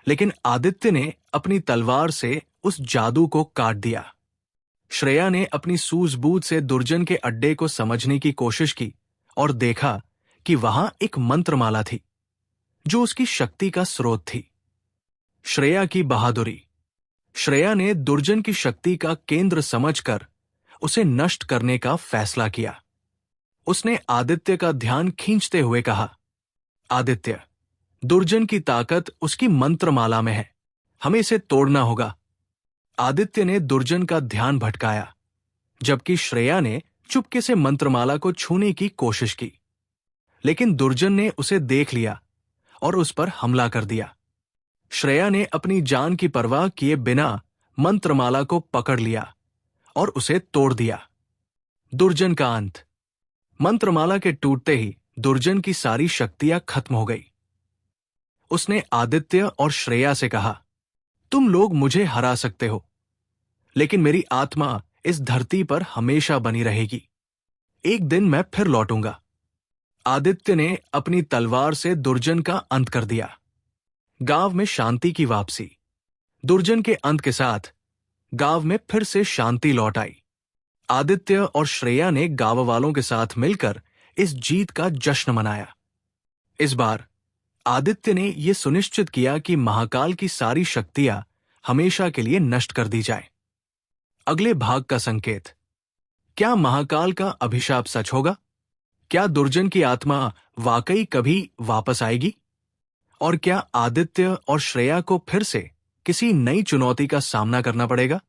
लेकिन आदित्य ने अपनी तलवार से उस जादू को काट दिया। श्रेया ने अपनी सूझबूझ से दुर्जन के अड्डे को समझने की कोशिश की और देखा कि वहां एक मंत्रमाला थी जो उसकी शक्ति का स्रोत थी। श्रेया की बहादुरी। श्रेया ने दुर्जन की शक्ति का केंद्र समझकर उसे नष्ट करने का फैसला किया। उसने आदित्य का ध्यान खींचते हुए कहा, आदित्य, दुर्जन की ताकत उसकी मंत्रमाला में है, हमें इसे तोड़ना होगा। आदित्य ने दुर्जन का ध्यान भटकाया, जबकि श्रेया ने चुपके से मंत्रमाला को छूने की कोशिश की। लेकिन दुर्जन ने उसे देख लिया और उस पर हमला कर दिया। श्रेया ने अपनी जान की परवाह किए बिना मंत्रमाला को पकड़ लिया और उसे तोड़ दिया। दुर्जन का अंत। मंत्रमाला के टूटते ही दुर्जन की सारी शक्तियां खत्म हो गई। उसने आदित्य और श्रेया से कहा, तुम लोग मुझे हरा सकते हो, लेकिन मेरी आत्मा इस धरती पर हमेशा बनी रहेगी। एक दिन मैं फिर लौटूंगा। आदित्य ने अपनी तलवार से दुर्जन का अंत कर दिया। गांव में शांति की वापसी। दुर्जन के अंत के साथ गांव में फिर से शांति लौट आई। आदित्य और श्रेया ने गांव वालों के साथ मिलकर इस जीत का जश्न मनाया। इस बार आदित्य ने यह सुनिश्चित किया कि महाकाल की सारी शक्तियां हमेशा के लिए नष्ट कर दी जाए। अगले भाग का संकेत। क्या महाकाल का अभिशाप सच होगा? क्या दुर्जन की आत्मा वाकई कभी वापस आएगी? और क्या आदित्य और श्रेया को फिर से किसी नई चुनौती का सामना करना पड़ेगा?